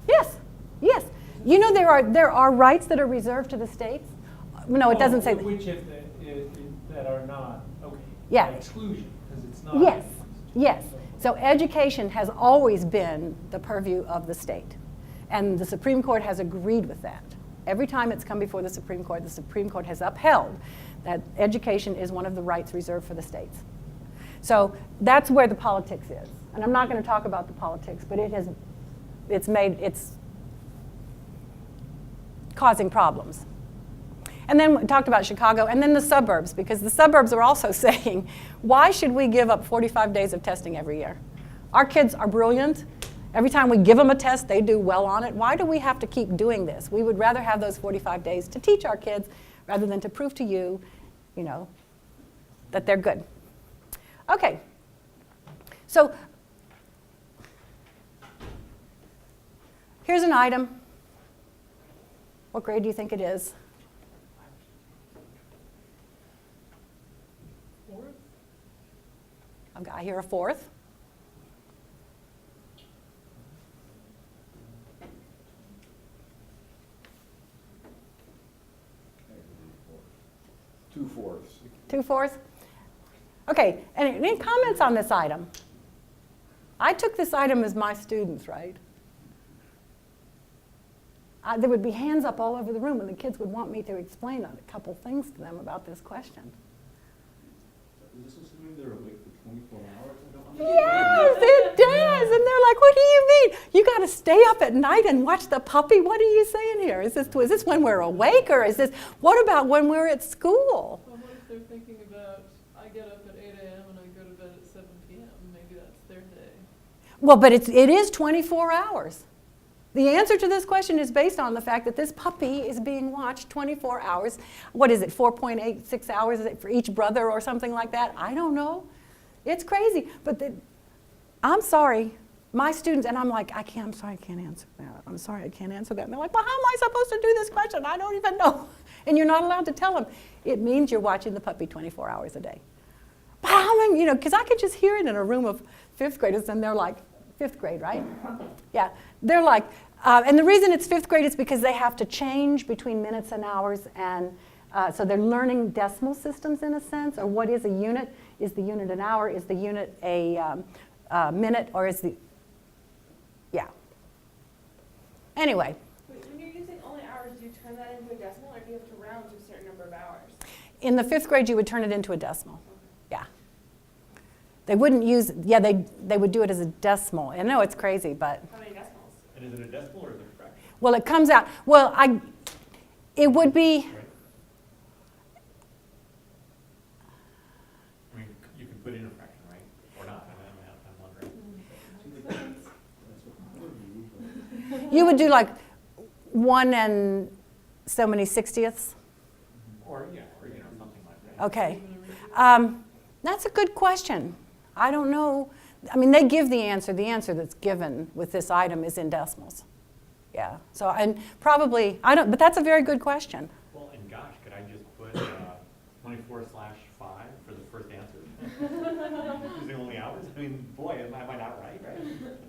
yes, yes. You know there are rights that are reserved to the states? No, it doesn't say that. Which that are not, okay. Yeah. Exclusion, because it's not. Yes. Yes. So education has always been the purview of the state. And the Supreme Court has agreed with that. Every time it's come before the Supreme Court has upheld that education is one of the rights reserved for the states. So that's where the politics is. And I'm not going to talk about the politics, but it's causing problems. And then we talked about Chicago, and then the suburbs, because the suburbs are also saying, why should we give up 45 days of testing every year? Our kids are brilliant. Every time we give them a test, they do well on it. Why do we have to keep doing this? We would rather have those 45 days to teach our kids rather than to prove to you, that they're good. Okay. So here's an item. What grade do you think it is? Fourth? I hear a fourth. Two-fourths. Two-fourths? Okay, any comments on this item? I took this item as my students, right? There would be hands up all over the room, and the kids would want me to explain a couple things to them about this question. Is this assuming they're awake for 24 hours? I don't Yes, it does. And they're like, what do you mean? You got to stay up at night and watch the puppy? What are you saying here? Is this when we're awake, or what about when we're at school? Well, what if they're thinking about, I get up at 8 a.m. and I go to bed at 7 p.m.? Maybe that's their day. Well, but it is 24 hours. The answer to this question is based on the fact that this puppy is being watched 24 hours. What is it, 4.86 hours for each brother or something like that? I don't know. It's crazy. But I'm sorry, my students, and I'm like, I'm sorry, I can't answer that. I'm sorry, I can't answer that. And they're like, well, how am I supposed to do this question? I don't even know. And you're not allowed to tell them. It means you're watching the puppy 24 hours a day. But how many, because I could just hear it in a room of fifth graders, and they're like, fifth grade, right? Yeah, they're like, and the reason it's fifth grade is because they have to change between minutes and hours, and so they're learning decimal systems in a sense, or what is a unit? Is the unit an hour? Is the unit a minute? Or is yeah. Anyway. When you're using only hours, do you turn that into a decimal, or do you have to round to a certain number of hours? In the fifth grade, you would turn it into a decimal. Yeah. They wouldn't use, they would do it as a decimal. I know it's crazy, but. How many decimals? And is it a decimal or is it a fraction? Well, it comes out, it would be. Right. I mean, you can put in a fraction, right? Or not, I'm wondering. You would do like 1 and so many 60ths? Or something like that. Okay. That's a good question. I don't know. I mean, they give the answer. The answer that's given with this item is in decimals. Yeah. So, and probably, but that's a very good question. Well, and gosh, could I just put 24/5 for the first answer? Using only hours? I mean, boy, am I not right?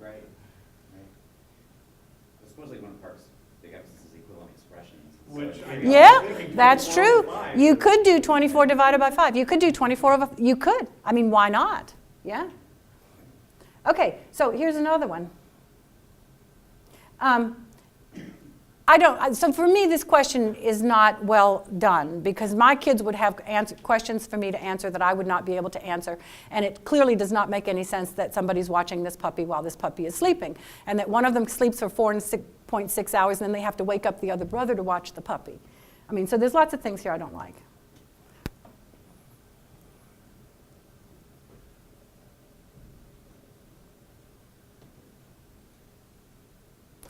Right. Supposedly one of the PARCC's big emphasis is equivalent expressions. Which, So- I mean, Yeah, I'm thinking that's 24 true. over 5. You could do 24 divided by 5. You could do 24 you could. I mean, why not? Yeah. Okay, so here's another one. So for me, this question is not well done, because my kids would have questions for me to answer that I would not be able to answer, and it clearly does not make any sense that somebody's watching this puppy while this puppy is sleeping, and that one of them sleeps for 4.6 hours, and then they have to wake up the other brother to watch the puppy. I mean, so there's lots of things here I don't like.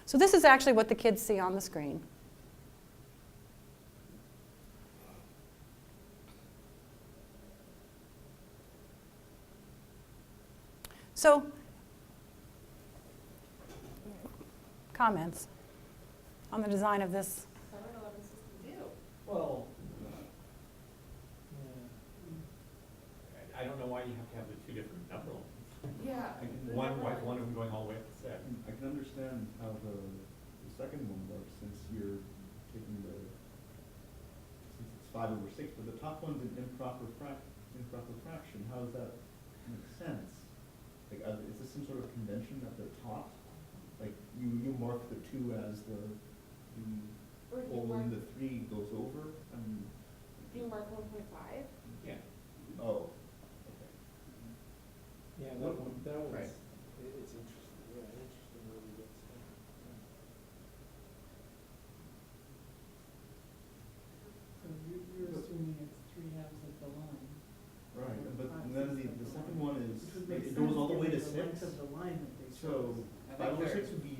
So this is actually what the kids see on the screen. So, comments on the design of this? I don't know what this system do. Well, I don't know why you have to have the two different number lines. Yeah. One of them going all the way up to 6. I can understand how the second one works, since you're taking since it's 5 over 6, but the top one's an improper fraction. How does that make sense? Like, is this some sort of convention that they're taught? Like, you mark the 2 as the Or do you hole mark, and the 3 goes over? I mean, do you mark 1.5? Yeah. oh, okay. Yeah, that was, Right. it's interesting, yeah, interesting where we get stuff. So you're assuming it's 3 halves of the line. Right, Or but 5/6 then of the the second line. one is, Which would like, make it goes sense all the way to given the length 6. of the line that they So chose. I think 5/6 they're- would be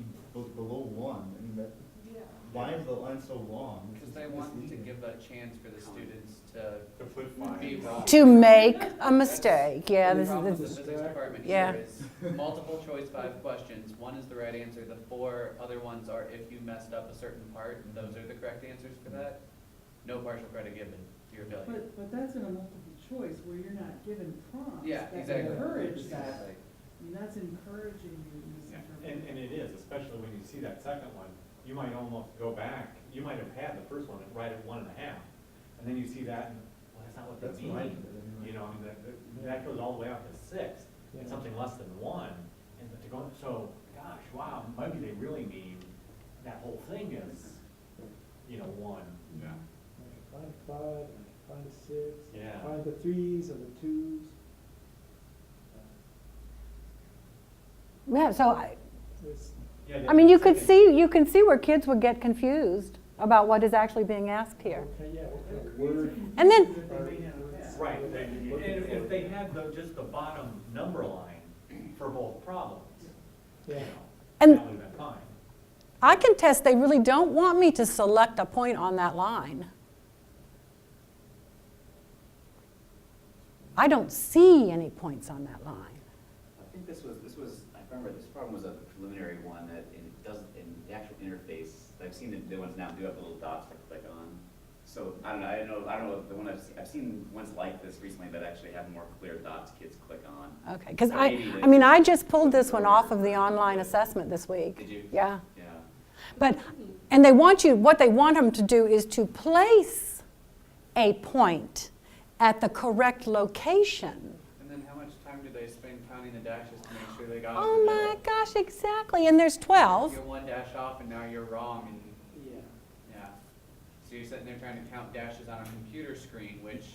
below 1. I mean, that, Yeah. why is the line so long? Because they want to give a chance for the students to To put 5. be wrong. To make a mistake, yeah, The this problem is, with the physics department yeah. here is multiple choice 5 questions. One is the right answer, the 4 other ones are if you messed up a certain part, and those are the correct answers for that. No partial credit given, you're a failure. But that's in a multiple choice where you're not given prompts. Yeah, that exactly. encourage that. Exactly. I mean, that's encouraging you to Yeah, misinterpret. and it is, especially when you see that second one, you might almost go back, you might have had the first one right at 1.5, and then you see that, and, well, that's not what That's they right. mean. You know, I mean, that goes all the way out to 6, Yeah. and something less than 1, and to go, so, gosh, wow, maybe they really mean that whole thing is, 1. Like, find 5, and find 6, Yeah. find the 3s and the 2s. yeah, so It's, Yeah, I mean, you the can see where kids would get confused about what is actually being asked here. okay, yeah, what kind It of creates a word? And then- confusion that they may not have had. Right, and if they had just the bottom number line for both problems, Yeah. And- that would have been fine. I can test they really don't want me to select a point on that line. I don't see any points on that line. I think this was, I remember this problem was a preliminary one that it doesn't, in the actual interface, I've seen the ones now do have little dots to click on. So, I don't know, the one I've seen ones like this recently that actually have more clear dots kids click on. Okay, because So I maybe mean, they- I just pulled this one off of the online assessment this week. Did you? Yeah. Yeah. But, and they want you, what they want them to do is to place a point at the correct location. And then how much time do they spend counting the dashes to make sure they got Oh it? my gosh, exactly, and there's 12. You're 1 dash off and now you're wrong and, Yeah. yeah. So you're sitting there trying to count dashes on a computer screen, which.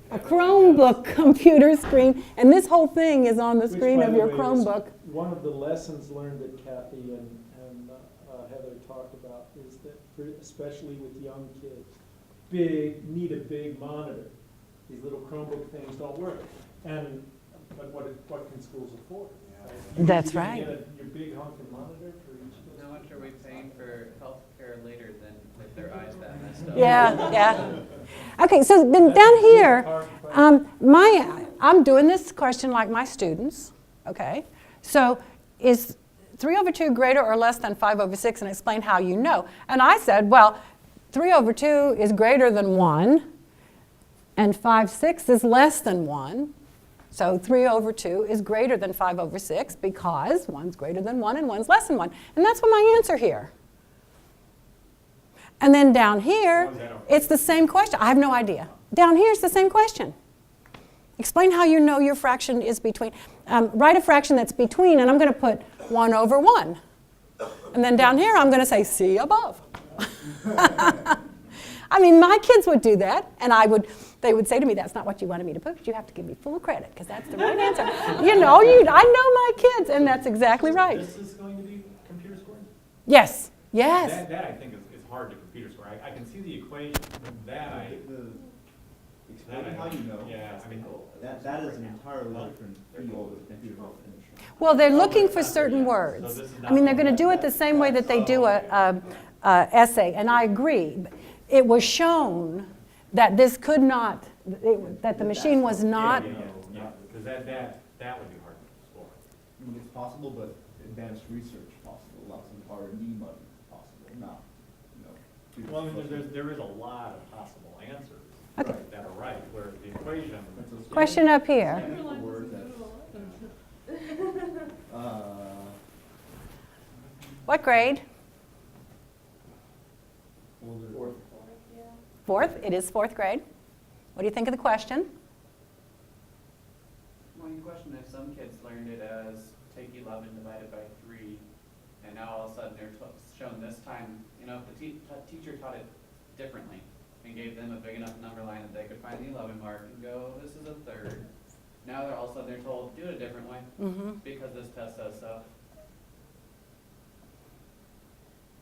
A Chromebook computer screen, and this whole thing is on the Which, screen by of the your way, was Chromebook. One of the lessons learned that Kathy and Heather talked about is that, especially with young kids, need a big monitor. These little Chromebook things don't work. But what can schools afford? That's You're gonna right. get your big honking monitor for each of those. How much are we paying for healthcare later than with their eyes that messed up? Yeah, yeah. Okay, so then down here, I'm doing this question like my students, okay? So is 3/2 greater or less than 5/6, and explain how you know. And I said, well, 3/2 is greater than 1, and 5/6 is less than 1. So 3/2 is greater than 5/6 because 1's greater than 1 and 1's less than 1. And that's what my answer here. And then down here, it's the same question. I have no idea. Down here is the same question. Explain how you know your fraction is between. Write a fraction that's between, and I'm going to put 1/1. And then down here, I'm going to say C above. I mean, my kids would do that, and they would say to me, that's not what you wanted me to put, but you have to give me full credit, because that's the right answer. I know my kids, and that's exactly right. This is going to be computer scored? Yes, yes. That I think is hard to computer score. I can see the equation, Explaining how you know. Yeah, I mean, That is an entirely different field of computer science. Well, they're looking for certain words. I mean, they're going to do it the same way that they do a essay, and I agree. It was shown that this could not, that the machine was not. Yeah, because that would be hard to score. I mean, it's possible, but advanced research possible, lots of R&D money possible, not, Well, I mean, there is a lot of possible answers Okay. that are right, where the equation. Question up here. Technical word that, What grade? Fourth. Yeah. Fourth. It is fourth grade. What do you think of the question? Well, same question if some kids learned it as take 11 divided by 3, and now all of a sudden they're shown this time, you know, if the teacher taught it differently and gave them a big enough number line that they could find the 11 mark and go, this is a third. Now they're all of a sudden they're told, do it a different way because this test says so.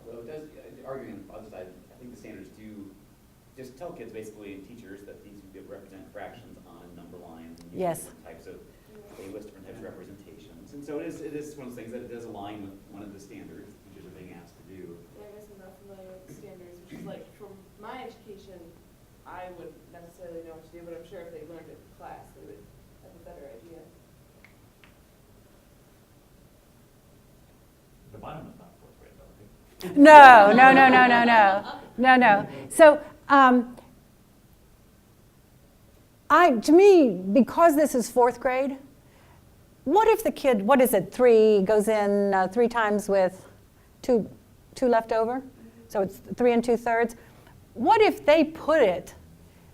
Although it does, arguing on the other side, I think the standards do just tell kids basically and teachers that these would represent fractions on number lines and use Yes. different types of, they list different types of representations. And so it is one of those things that it does align with one of the standards teachers are being asked to do. Yeah, I guess I'm not familiar with the standards, which is like, from my education, I wouldn't necessarily know what to do, but I'm sure if they learned it in class, they would have a better idea. The bottom is not fourth grade, though, right? No. So, to me, because this is fourth grade, what if the kid, what is it, 3 goes in 3 times with 2 left over? So it's 3 2/3. What if they put it,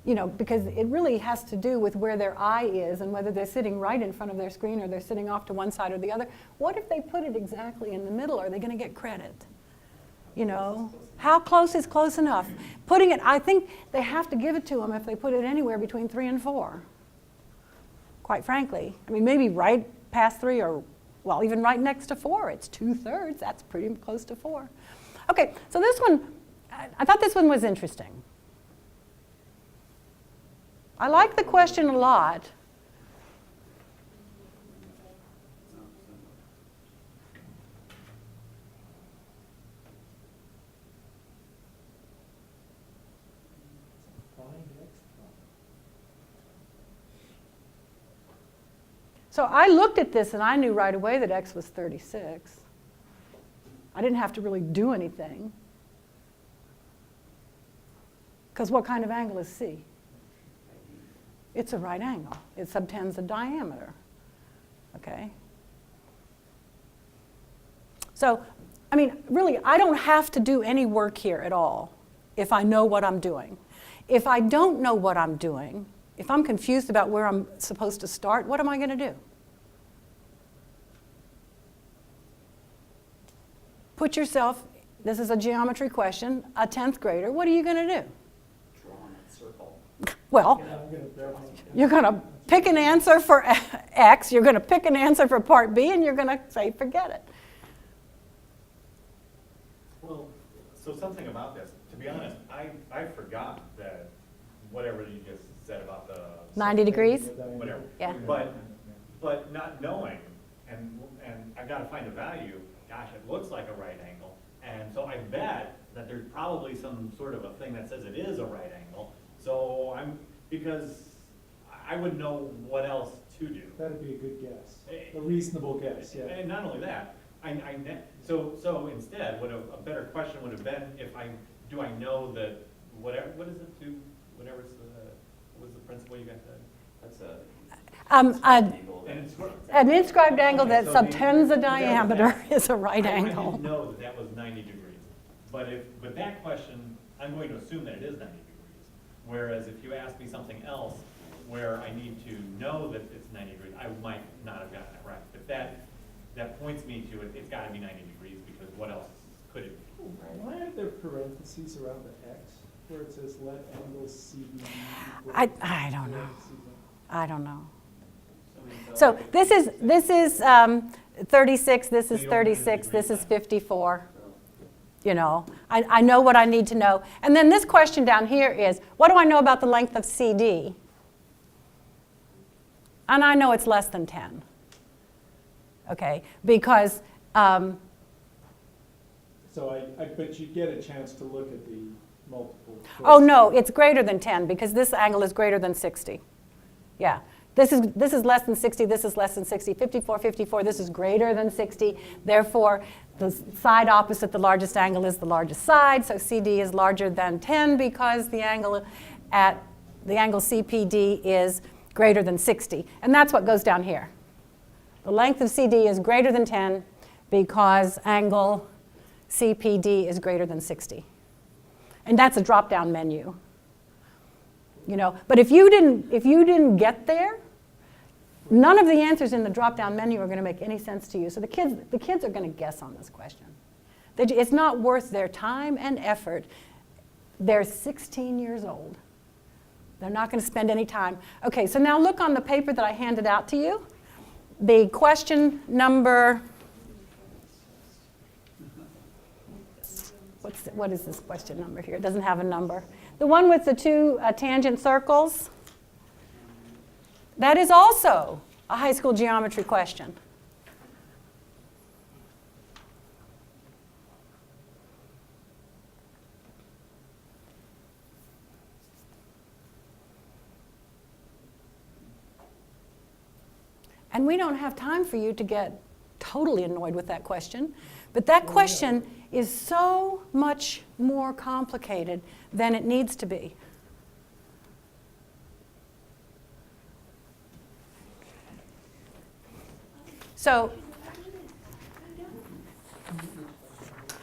you know, because it really has to do with where their eye is and whether they're sitting right in front of their screen or they're sitting off to one side or the other. What if they put it exactly in the middle? Are they going to get credit? You know, how close is close enough? Putting it, I think they have to give it to them if they put it anywhere between 3 and 4. Quite frankly. I mean, maybe right past 3 or, well, even right next to 4. It's 2/3. That's pretty close to 4. Okay, so this one, I thought this one was interesting. I like the question a lot. Find X. So I looked at this and I knew right away that x was 36. I didn't have to really do anything. Because what kind of angle is C? It's a right angle. It subtends the diameter. Okay? So, I mean, really, I don't have to do any work here at all if I know what I'm doing. If I don't know what I'm doing, if I'm confused about where I'm supposed to start, what am I going to do? Put yourself, this is a geometry question, a 10th grader, what are you going to do? Draw a circle. Well, you're going to pick an answer for X, you're going to pick an answer for part B, and you're going to say, forget it. Well, so something about this, to be honest, I forgot that whatever you just said about the 90 degrees? whatever. Yeah. But not knowing, and I gotta find a value, gosh, it looks like a right angle. And so I bet that there's probably some sort of a thing that says it is a right angle. So because I would know what else to do. That'd be a good guess, a reasonable guess, yeah. And not only that, so instead, what a better question would have been if I know that whatever, what is it, do whatever's what was the principle you guys said? That's An inscribed angle that Okay, so subtends the that was diameter that. is a right I angle. didn't know that that was 90 degrees. But with that question, I'm going to assume that it is 90 degrees. Whereas if you ask me something else where I need to know that it's 90 degrees, I might not have gotten that right. But that points me to it's got to be 90 degrees because what else could it be? Why are there parentheses around the X where it says let angle CBD equal? I don't know. parentheses? I don't know. So So this is 36, this is 36, this is 54. You know, I know what I need to know. And then this question down here is, what do I know about the length of CD? And I know it's less than 10. Okay, because So but you get a chance to look at the multiple. oh no, it's greater than 10 because this angle is greater than 60. Yeah. This is less than 60, this is less than 60. 54, 54, this is greater than 60. Therefore, the side opposite the largest angle is the largest side. So CD is larger than 10 because the angle CPD is greater than 60. And that's what goes down here. The length of CD is greater than 10 because angle CPD is greater than 60. And that's a drop-down menu. You know, but if you didn't get there, None of the answers in the drop-down menu are going to make any sense to you. So the kids are going to guess on this question. It's not worth their time and effort. They're 16 years old. They're not going to spend any time. Okay, so now look on the paper that I handed out to you. The question number, what is this question number here? It doesn't have a number. The one with the two tangent circles, that is also a high school geometry question. And we don't have time for you to get totally annoyed with that question. But that question is so much more complicated than it needs to be. So,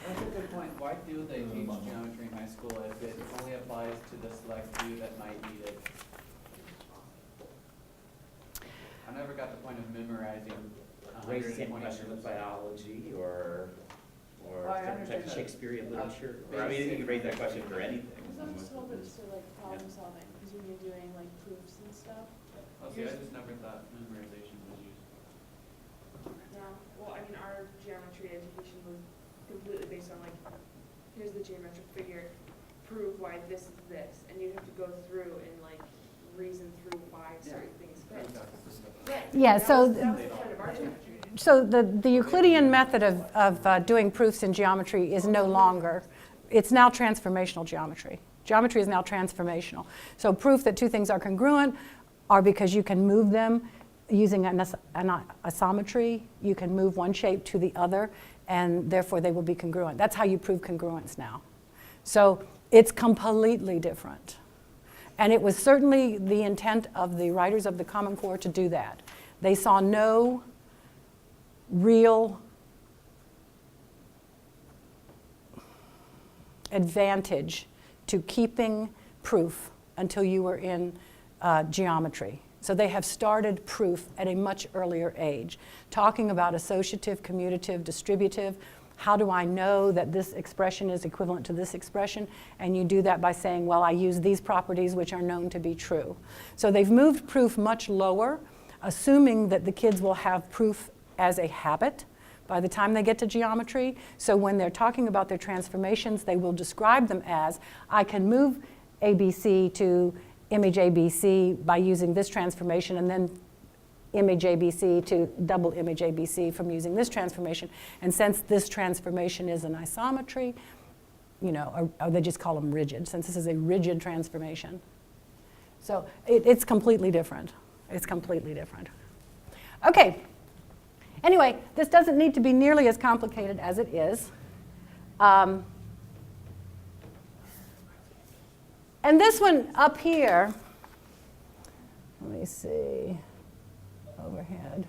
That's a good point. Why do they teach geometry in high school if it only applies to the select few that might need it? I never got the point of memorizing Raise the same 120 question with groups. biology or Well, I different types understand of that. Shakespearean literature. Or, I mean, you can raise that question for anything. Because I'm just hoping it's for like problem solving, because when you're doing like proofs and stuff. Oh, see, I just never thought memorization was used. No, well, I mean, our geometry education was completely based on like, here's the geometric figure, prove why this is this, and you have to go through and like reason through why certain things fit. Right. Yeah, so That was the point of our geometry. so the Euclidean method of doing proofs in geometry is no longer, it's now transformational geometry. Geometry is now transformational. So proof that two things are congruent are because you can move them using an isometry. You can move one shape to the other, and therefore they will be congruent. That's how you prove congruence now. So it's completely different. And it was certainly the intent of the writers of the Common Core to do that. They saw no real advantage to keeping proof until you were in geometry. So they have started proof at a much earlier age, talking about associative, commutative, distributive. How do I know that this expression is equivalent to this expression? And you do that by saying, well, I use these properties which are known to be true. So they've moved proof much lower, assuming that the kids will have proof as a habit by the time they get to geometry. So when they're talking about their transformations, they will describe them as, I can move ABC to image ABC by using this transformation, and then image ABC to double image ABC from using this transformation. And since this transformation is an isometry, you know, or they just call them rigid, since this is a rigid transformation. So it's completely different. It's completely different. Okay. Anyway, this doesn't need to be nearly as complicated as it is. And this one up here, let me see, overhead,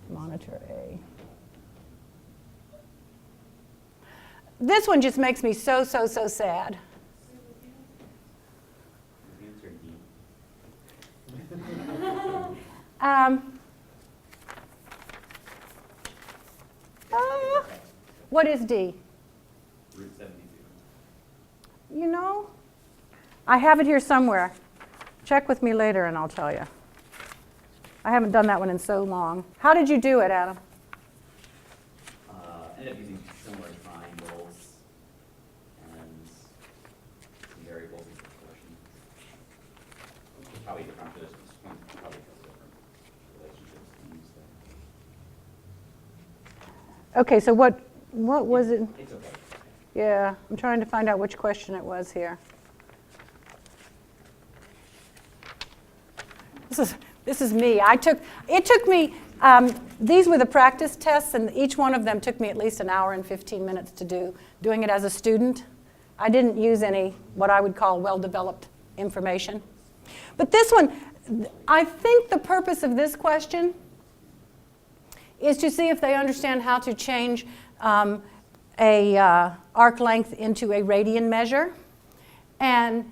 monitor A. This one just makes me so sad. Answer D. What is D? Root 72. You know, I have it here somewhere. Check with me later and I'll tell you. I haven't done that one in so long. How did you do it, Adam? Ended up using similar triangles and some variables and proportions. Probably different for this one, probably because of different relationships used there. Okay, so what was it? It's okay. Yeah, I'm trying to find out which question it was here. This is me. It took me, these were the practice tests, and each one of them took me at least an hour and 15 minutes to do, doing it as a student. I didn't use any, what I would call well-developed information. But this one, I think the purpose of this question is to see if they understand how to change a arc length into a radian measure. And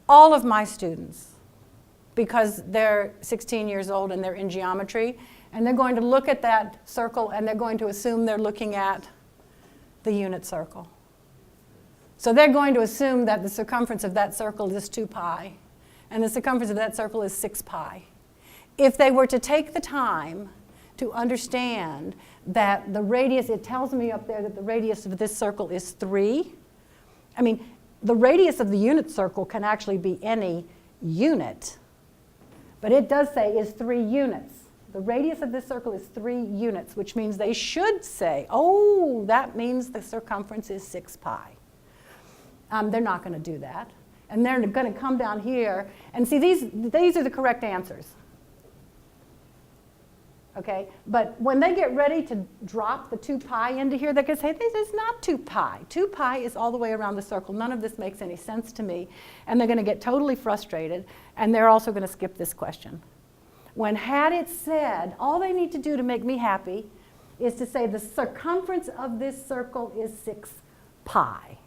all of my students because they're 16 years old and they're in geometry, and they're going to look at that circle and they're going to assume they're looking at the unit circle. So they're going to assume that the circumference of that circle is 2 pi, and the circumference of that circle is 6 pi. If they were to take the time to understand that the radius, it tells me up there that the radius of this circle is 3. I mean, the radius of the unit circle can actually be any unit, but it does say is 3 units. The radius of this circle is 3 units, which means they should say, oh, that means the circumference is 6 pi. They're not going to do that. And they're going to come down here and see these are the correct answers. Okay, but when they get ready to drop the 2 pi into here, they're going to say, this is not 2 pi. 2 pi is all the way around the circle. None of this makes any sense to me. And they're going to get totally frustrated, and they're also going to skip this question. When had it said, all they need to do to make me happy is to say the circumference of this circle is 6 pi.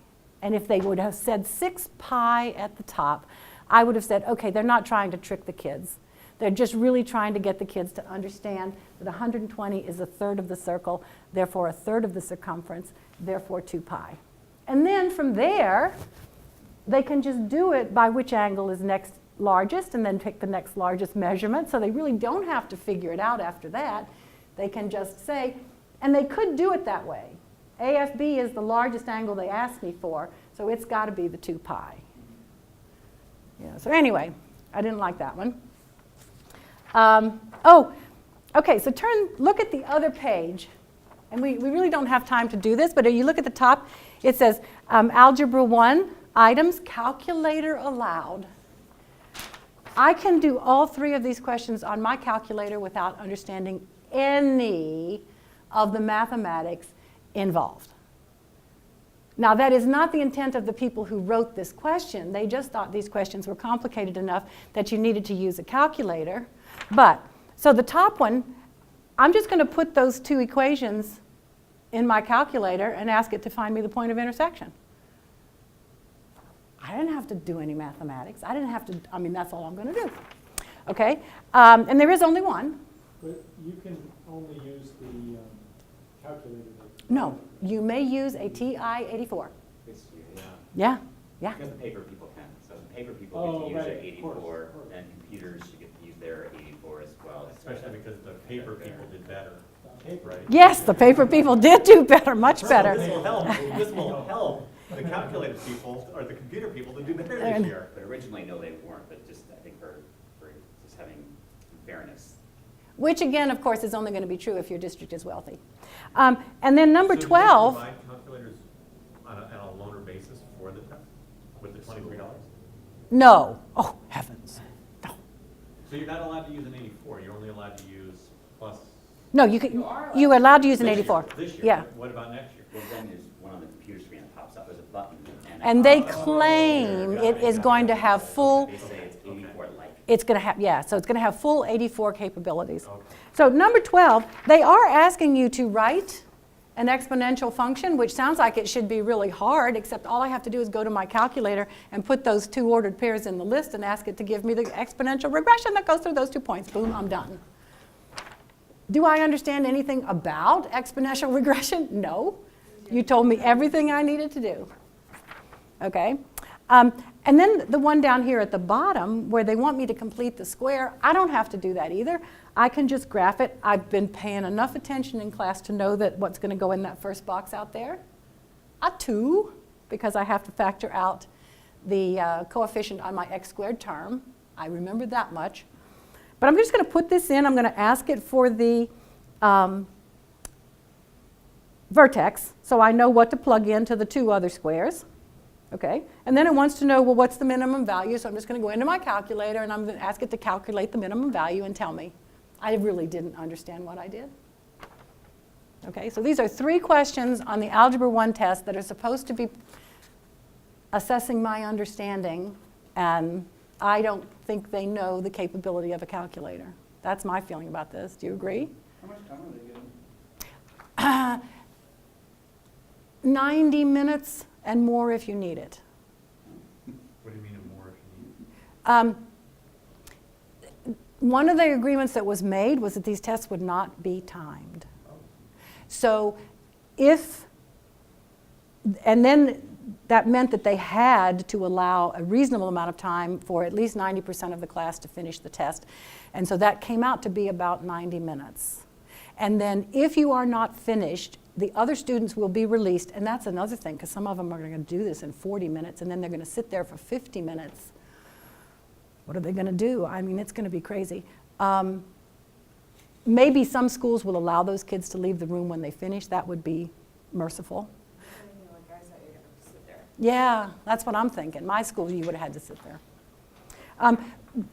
And if they would have said 6 pi at the top, I would have said, okay, they're not trying to trick the kids. They're just really trying to get the kids to understand that 120 is 1/3 of the circle, therefore 1/3 of the circumference, therefore 2 pi. And then from there, they can just do it by which angle is next largest and then pick the next largest measurement. So they really don't have to figure it out after that. They can just say, and they could do it that way. AFB is the largest angle they asked me for, so it's got to be the 2 pi. Yeah, so anyway, I didn't like that one. Okay, so look at the other page. And we really don't have time to do this, but if you look at the top, it says Algebra 1, items, calculator allowed. I can do all 3 of these questions on my calculator without understanding any of the mathematics involved. Now, that is not the intent of the people who wrote this question. They just thought these questions were complicated enough that you needed to use a calculator. But, so the top one, I'm just going to put those 2 equations in my calculator and ask it to find me the point of intersection. I didn't have to do any mathematics. I didn't have to, I mean, that's all I'm going to do. Okay? And there is only one. But you can only use the calculator. No, you may use a TI-84. This year, Yeah, yeah. Because the paper people can. So the paper people get to use their Of 84, course. and computers should get to use their 84 as well. Especially because the paper people did better, right? Yes, the paper people did do better, much better. This will help the calculator people, or the computer people to do better this year. But originally, no, they weren't, but just, I think for just having fairness. Which again, of course, is only going to be true if your district is wealthy. And then number 12. So do you provide calculators on a loaner basis for the test with the $23? No. Oh, heavens. No. So you're not allowed to use an 84, you're only allowed to use plus. No, you are allowed to use an This 84. year, This year. Yeah. What about next year? Well, then there's one on the computer screen that pops up as a button. And they claim it is going to have full, They say it's 84 like. it's going to have, yeah, so it's going to have full 84 capabilities. Okay. So number 12, they are asking you to write an exponential function, which sounds like it should be really hard, except all I have to do is go to my calculator and put those 2 ordered pairs in the list and ask it to give me the exponential regression that goes through those 2 points. Boom, I'm done. Do I understand anything about exponential regression? No. You told me everything I needed to do. Okay? And then the one down here at the bottom where they want me to complete the square, I don't have to do that either. I can just graph it. I've been paying enough attention in class to know that what's going to go in that first box out there. A 2, because I have to factor out the coefficient on my x squared term. I remembered that much. But I'm just going to put this in. I'm going to ask it for the vertex, so I know what to plug into the 2 other squares. Okay, and then it wants to know, well, what's the minimum value? So I'm just going to go into my calculator and I'm going to ask it to calculate the minimum value and tell me. I really didn't understand what I did. Okay, so these are 3 questions on the Algebra 1 test that are supposed to be assessing my understanding, and I don't think they know the capability of a calculator. That's my feeling about this. Do you agree? How much time are they getting? 90 minutes and more if you need it. What do you mean more if you need? One of the agreements that was made was that these tests would not be timed. So and then that meant that they had to allow a reasonable amount of time for at least 90% of the class to finish the test. And so that came out to be about 90 minutes. And then if you are not finished, the other students will be released. And that's another thing, because some of them are going to do this in 40 minutes, and then they're going to sit there for 50 minutes. What are they going to do? I mean, it's going to be crazy. Maybe some schools will allow those kids to leave the room when they finish. That would be merciful. Yeah, that's what I'm thinking. My school, you would have had to sit there.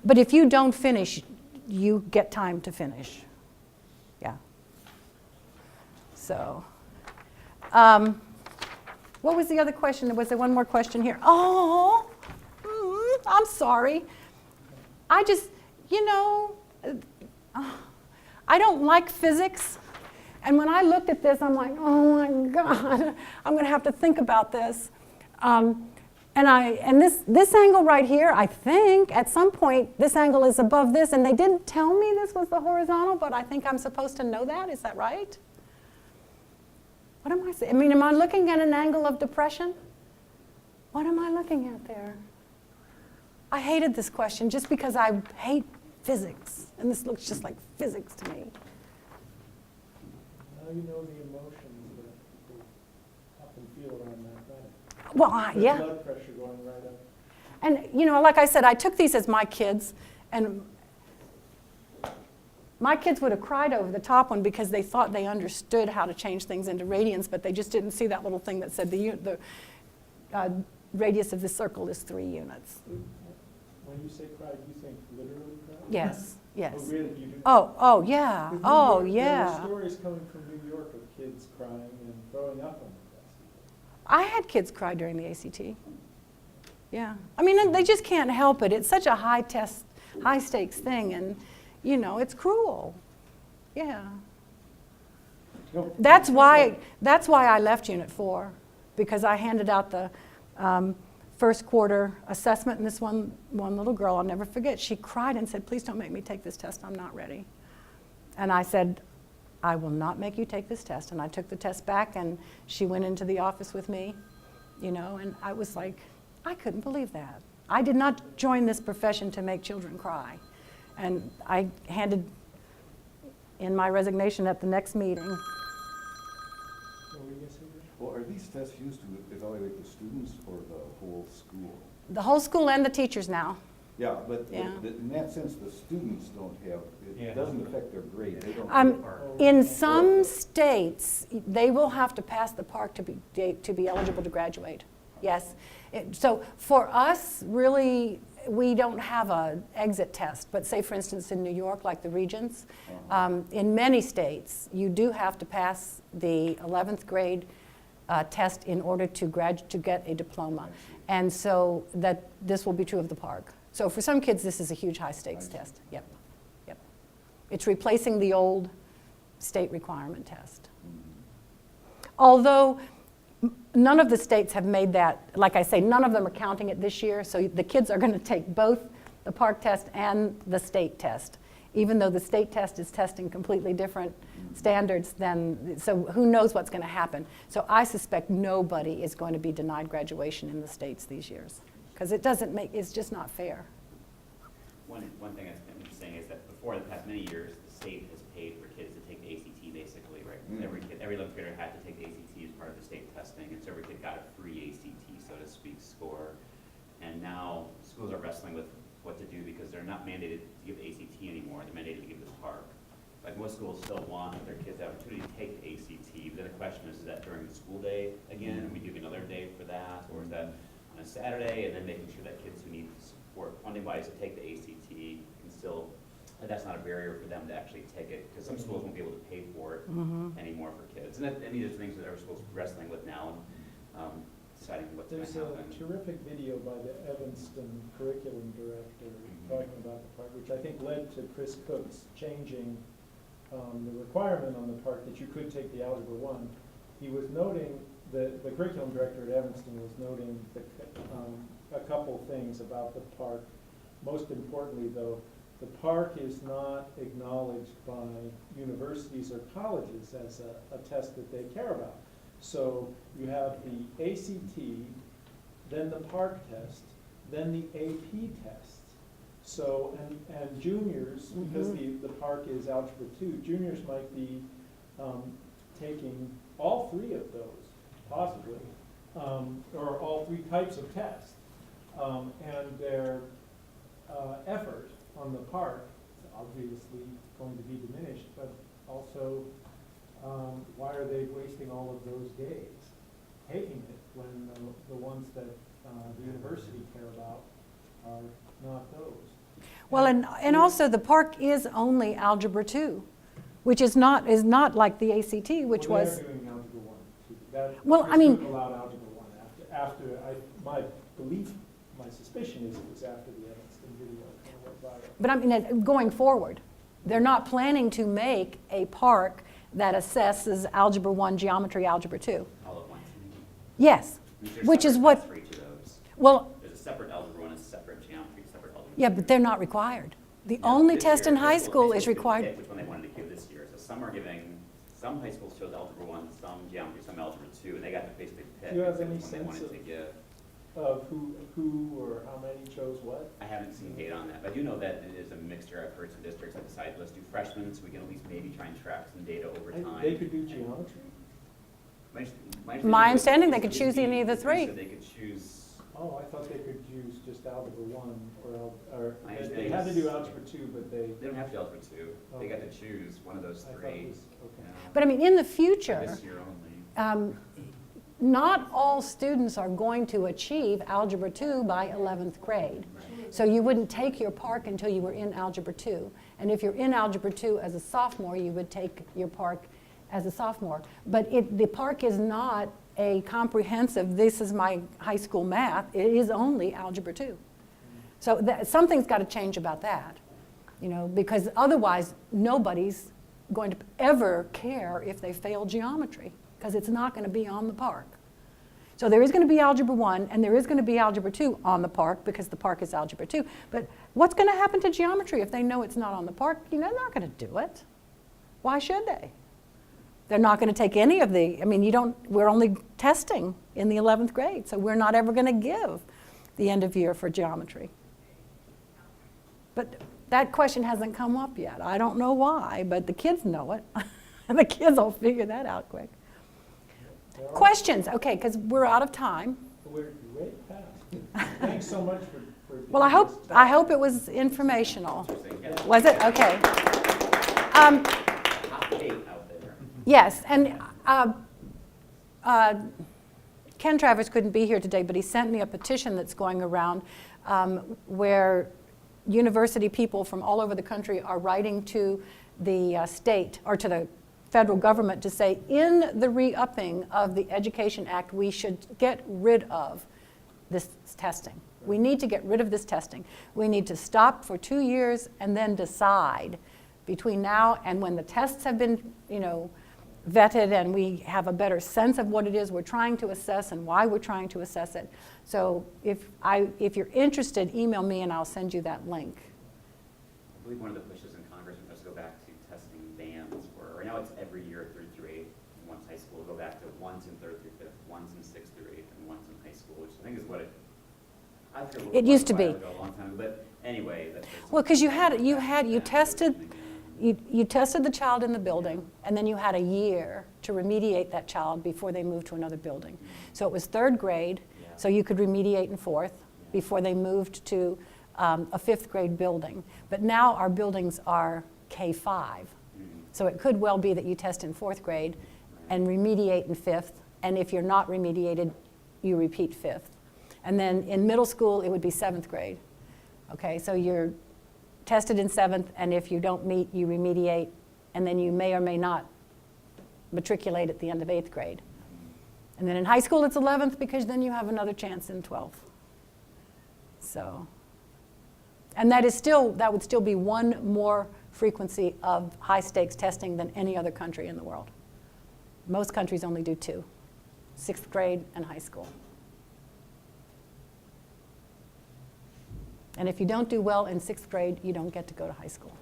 But if you don't finish, you get time to finish. Yeah. So, what was the other question? Was there one more question here? Oh, I'm sorry. I just, I don't like physics. And when I looked at this, I'm like, oh my God, I'm going to have to think about this. And this angle right here, I think, at some point, this angle is above this, and they didn't tell me this was the horizontal, but I think I'm supposed to know that. Is that right? What am I saying? I mean, am I looking at an angle of depression? What am I looking at there? I hated this question just because I hate physics, and this looks just like physics to me. Now you know the emotions that people often feel around mathematics. Well, yeah. Blood pressure going right up. And, like I said, I took these as my kids, and my kids would have cried over the top one because they thought they understood how to change things into radians, but they just didn't see that little thing that said the radius of this circle is 3 units. When you say cried, you think literally cried? Yes, yes. Oh, really? You do? Oh, yeah. With Oh, New York, yeah. There were stories coming from New York of kids crying and throwing up on the test. I had kids cry during the ACT. Yeah. I mean, they just can't help it. It's such a high stakes thing, and, it's cruel. Yeah. No. That's why I left Unit 4, because I handed out the first quarter assessment, and this one little girl, I'll never forget, she cried and said, please don't make me take this test, I'm not ready. And I said, I will not make you take this test. And I took the test back, and she went into the office with me, and I was like, I couldn't believe that. I did not join this profession to make children cry. And I handed in my resignation at the next meeting. What were you gonna say? Well, are these tests used to evaluate the students or the whole school? The whole school and the teachers now. Yeah, but Yeah. in that sense, the students don't have, Yeah. it doesn't affect their grade. They don't. In some states, they will have to pass the PARCC to be eligible to graduate. Yes. So for us, really, we don't have an exit test. But say, for instance, in New York, like the Regents, in many states, you do have to pass the 11th grade test in order to get a diploma. And so this will be true of the PARCC. So for some kids, this is a huge high-stakes test. Yep. It's replacing the old state requirement test. Although none of the states have made that, like I say, none of them are counting it this year, so the kids are going to take both the PARCC test and the state test, even though the state test is testing completely different standards than, so who knows what's going to happen. So I suspect nobody is going to be denied graduation in the states these years, because it's just not fair. One thing that's interesting is that before the past many years, the state has paid for kids to take the ACT basically, right? Every 11th grader had to take the ACT as part of the state testing, and so every kid got a free ACT, so to speak, score. And now schools are wrestling with what to do because they're not mandated to give the ACT anymore, they're mandated to give the PARCC. Like most schools still want their kids the opportunity to take the ACT, but then the question is that during the school day again, and we do another day for that, or is that on a Saturday, and then making sure that kids who need support funding-wise to take the ACT can still, that's not a barrier for them to actually take it, because some schools won't be able to pay for it anymore for kids. And these are things that our schools are wrestling with now, and deciding what's going to There's happen. a terrific video by the Evanston curriculum director talking about the PARCC, which I think led to Chris Cook's changing the requirement on the PARCC that you could take the Algebra 1. He was noting, the curriculum director at Evanston was noting a couple things about the PARCC. Most importantly, though, The park is not acknowledged by universities or colleges as a test that they care about. So you have the ACT, then the PARCC test, then the AP test. So, and juniors, because the PARCC is Algebra 2, juniors might be taking all three of those, possibly, or all three types of tests. And their effort on the PARCC is obviously going to be diminished, but also, why are they wasting all of those days taking it when the ones that the university care about are not those? Well, and also the PARCC is only Algebra 2, which is not like the ACT, which Well, was. they're doing Algebra 1 too. That Well, I mean. allowed Algebra 1 after my belief, my suspicion is it was after the Evanston video kind of went viral. But I mean, going forward, they're not planning to make a PARCC that assesses Algebra 1, Geometry, Algebra 2. All at once. Yes, There's which is separate what, tests for each of those. well, There's a separate algebra 1, a separate geometry, separate algebra. yeah, but they're not required. The only This test year, in high school is could required. pick which one they wanted to give this year. So some are giving, some high schools chose algebra 1, some geometry, some algebra 2, and they got to basically pick Do you have which any one they sense wanted of- to give. Of who or how many chose what? I haven't seen data on that, but I do know that it is a mixture. I've heard some districts that decide, let's do freshmen, so we can at least maybe try and track some data over time. They could do geometry? My understanding, they could is choose the- any of the three. So they could choose, Oh, I thought they could use just Algebra 1 or My they understanding had to is- do Algebra 2, but they. they don't have to do algebra 2. They got to choose one of those I thought three. it was, okay. But I mean, in the future, This year only. not all students are going to achieve Algebra 2 by 11th grade. So you wouldn't take your PARCC until you were in Algebra 2. And if you're in Algebra 2 as a sophomore, you would take your PARCC as a sophomore. But the PARCC is not a comprehensive, this is my high school math, it is only Algebra 2. So something's got to change about that, because otherwise nobody's going to ever care if they fail geometry, because it's not going to be on the PARCC. So there is going to be Algebra 1, and there is going to be Algebra 2 on the PARCC, because the PARCC is Algebra 2. But what's going to happen to geometry if they know it's not on the PARCC? They're not going to do it. Why should they? They're not going to take any of we're only testing in the 11th grade, so we're not ever going to give the end of year for geometry. But that question hasn't come up yet. I don't know why, but the kids know it. And the kids will figure that out quick. Questions? Okay, because we're out of time. We're way past. Thanks so much for Well, I hope it was informational. Was it? Okay. Hot date out there. Yes, and Ken Travers couldn't be here today, but he sent me a petition that's going around where university people from all over the country are writing to the state or to the federal government to say, in the re-upping of the Education Act, we should get rid of this testing. We need to get rid of this testing. We need to stop for 2 years and then decide between now and when the tests have been, vetted and we have a better sense of what it is we're trying to assess and why we're trying to assess it. So if you're interested, email me and I'll send you that link. I believe one of the pushes in Congress was to go back to testing bands, where right now it's every year 3rd through 8th, and once high school, go back to once in 3rd through 5th, once in 6th through 8th, and once in high school, which I think is what It used to be. A long time ago, but anyway. Well, because you tested the child in the building, and then you had a year to remediate that child before they moved to another building. So it was 3rd grade, so you could remediate in 4th before they moved to a 5th grade building. But now our buildings are K-5. So it could well be that you test in 4th grade and remediate in 5th, and if you're not remediated, you repeat 5th. And then in middle school, it would be 7th grade. Okay, so you're tested in 7th, and if you don't meet, you remediate, and then you may or may not matriculate at the end of 8th grade. And then in high school, it's 11th, because then you have another chance in 12th. So, and that would still be one more frequency of high-stakes testing than any other country in the world. Most countries only do 2, 6th grade and high school. And if you don't do well in 6th grade, you don't get to go to high school.